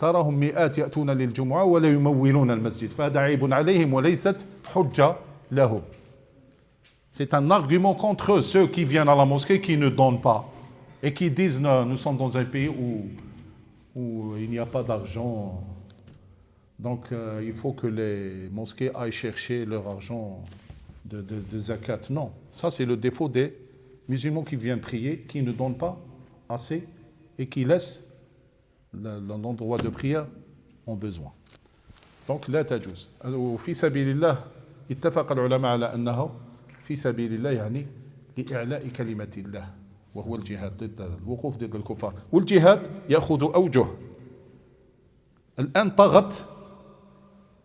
Speaker 1: تراهم مئات يأتون للجمعة ولا يمولون المسجد فهذا عيب عليهم وليست حجة لهم. C'est un argument contre ceux qui viennent à la mosquée qui ne donnent pas et qui disent nous sommes dans un pays où il n'y a pas d'argent. Donc il faut que les mosquées aillent chercher leur argent de zakat. Non, ça c'est le défaut des musulmans qui viennent prier, qui ne donnent pas assez et qui laissent l'endroit de prière ont besoin. Donc لا تجوز. وفي سبيل الله اتفق العلماء على أنه في سبيل الله يعني لإعلاء كلمة الله وهو الجهاد ضد الوقوف ضد الكفار. والجهاد يأخذ أوجه. الآن طغى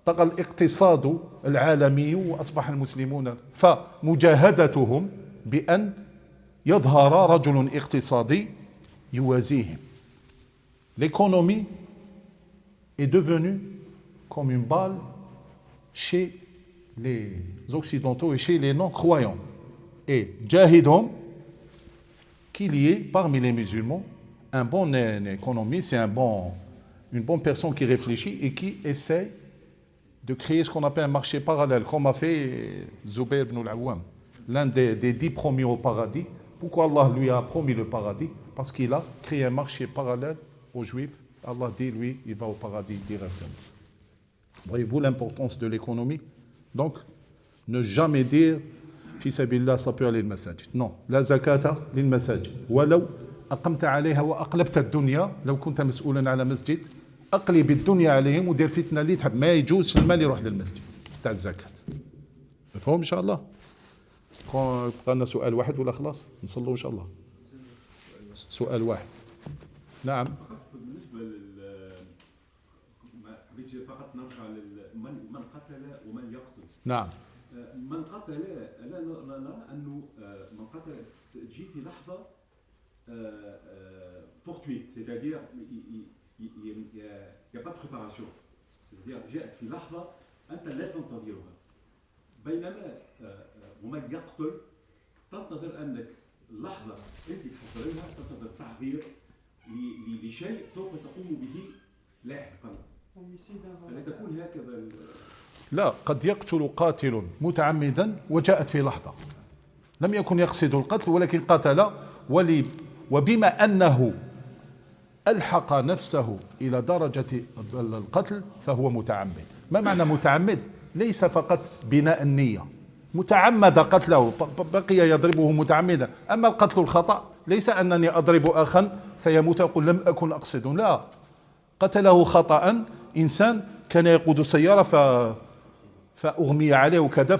Speaker 1: الاقتصاد العالمي وأصبح المسلمون فمجاهدتهم بأن يظهر رجل اقتصادي يوازيهم. L'économie est devenue comme une balle chez les occidentaux et chez les non-croyants. Et jahidhum, qu'il y ait parmi les musulmans un bon économiste, c'est une bonne personne qui réfléchit et qui essaie de créer ce qu'on appelle un marché parallèle, comme a fait Zubayr ibn al-Awwam, l'un des 10 premiers au paradis. Pourquoi Allah lui a promis le paradis? Parce qu'il a créé un marché parallèle aux Juifs. Allah dit, lui, il va au paradis directement. Voyez-vous l'importance de l'économie? Donc, ne jamais dire fi sabilillah, ça peut aller le masajid. Non, la zakata lil masajid. ولو أقمت عليها وأقلبت الدنيا لو كنت مسؤولا على مسجد أقلب الدنيا عليهم ودير فتنة اللي تحب ما يجوز المال يروح للمسجد تاع الزكاة. مفهوم إن شاء الله؟ بقى لنا سؤال واحد ولا خلاص؟ نصلوا إن شاء الله. سؤال واحد. نعم.
Speaker 8: بالنسبه ما حبيتش فقط نرجع من قتل ومن يقتل.
Speaker 1: نعم.
Speaker 8: من قتل لا نرى انه من قتل تجي في لحظه fortuite, c'est-à-dire il n'y a pas de préparation. C'est-à-dire جاءت في لحظه انت لا تنتظرها. بينما ومن يقتل تنتظر انك اللحظه انت تحضرها، تنتظر تحضير لشيء سوف تقوم به لاحقا. فلا تكون هكذا.
Speaker 1: لا، قد يقتل قاتل متعمدا وجاءت في لحظة لم يكن يقصد القتل ولكن قتل وبما أنه ألحق نفسه إلى درجة القتل فهو متعمد. ما معنى متعمد؟ ليس فقط بناء النية، متعمد قتله بقي يضربه متعمدا. أما القتل الخطأ ليس أنني أضرب أخا فيموت يقول لم أكن أقصد، لا، قتله خطأ. إنسان كان يقود سيارة فأغمي عليه وكذا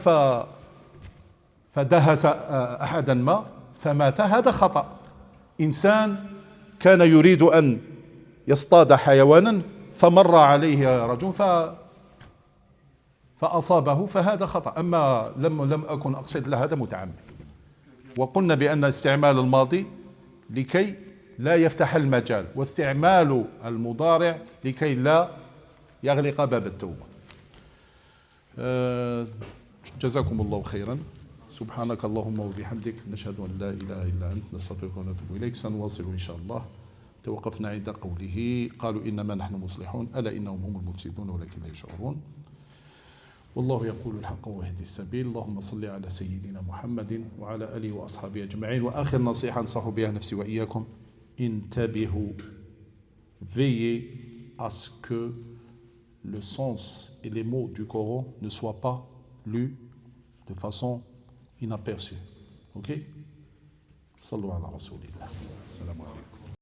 Speaker 1: فدهس أحدا ما فمات، هذا خطأ. إنسان كان يريد أن يصطاد حيوانا فمر عليه رجل فأصابه فهذا خطأ. أما لم أكن أقصد له هذا متعمد. وقلنا بأن استعمال الماضي لكي لا يفتح المجال، واستعمال المضارع لكي لا يغلق باب التوبة. جزاكم الله خيرا. سبحانك اللهم وبحمدك نشهد أن لا إله إلا أنت نستغفرك ونتوب إليك. سنواصل إن شاء الله. توقفنا عند قوله قالوا إنما نحن مصلحون ألا إنهم هم المفسدون ولكن لا يشعرون. والله يقول الحق ويهدي السبيل. اللهم صل على سيدنا محمد وعلى آله وأصحابه أجمعين. وآخر نصيحة أنصح بها نفسي وإياكم: انتبهوا. Veillez à ce que le sens et les mots du Coran ne soient pas lus de façon inaperçue. Ok? Sallu ala Rasulillah. Salam alaikum.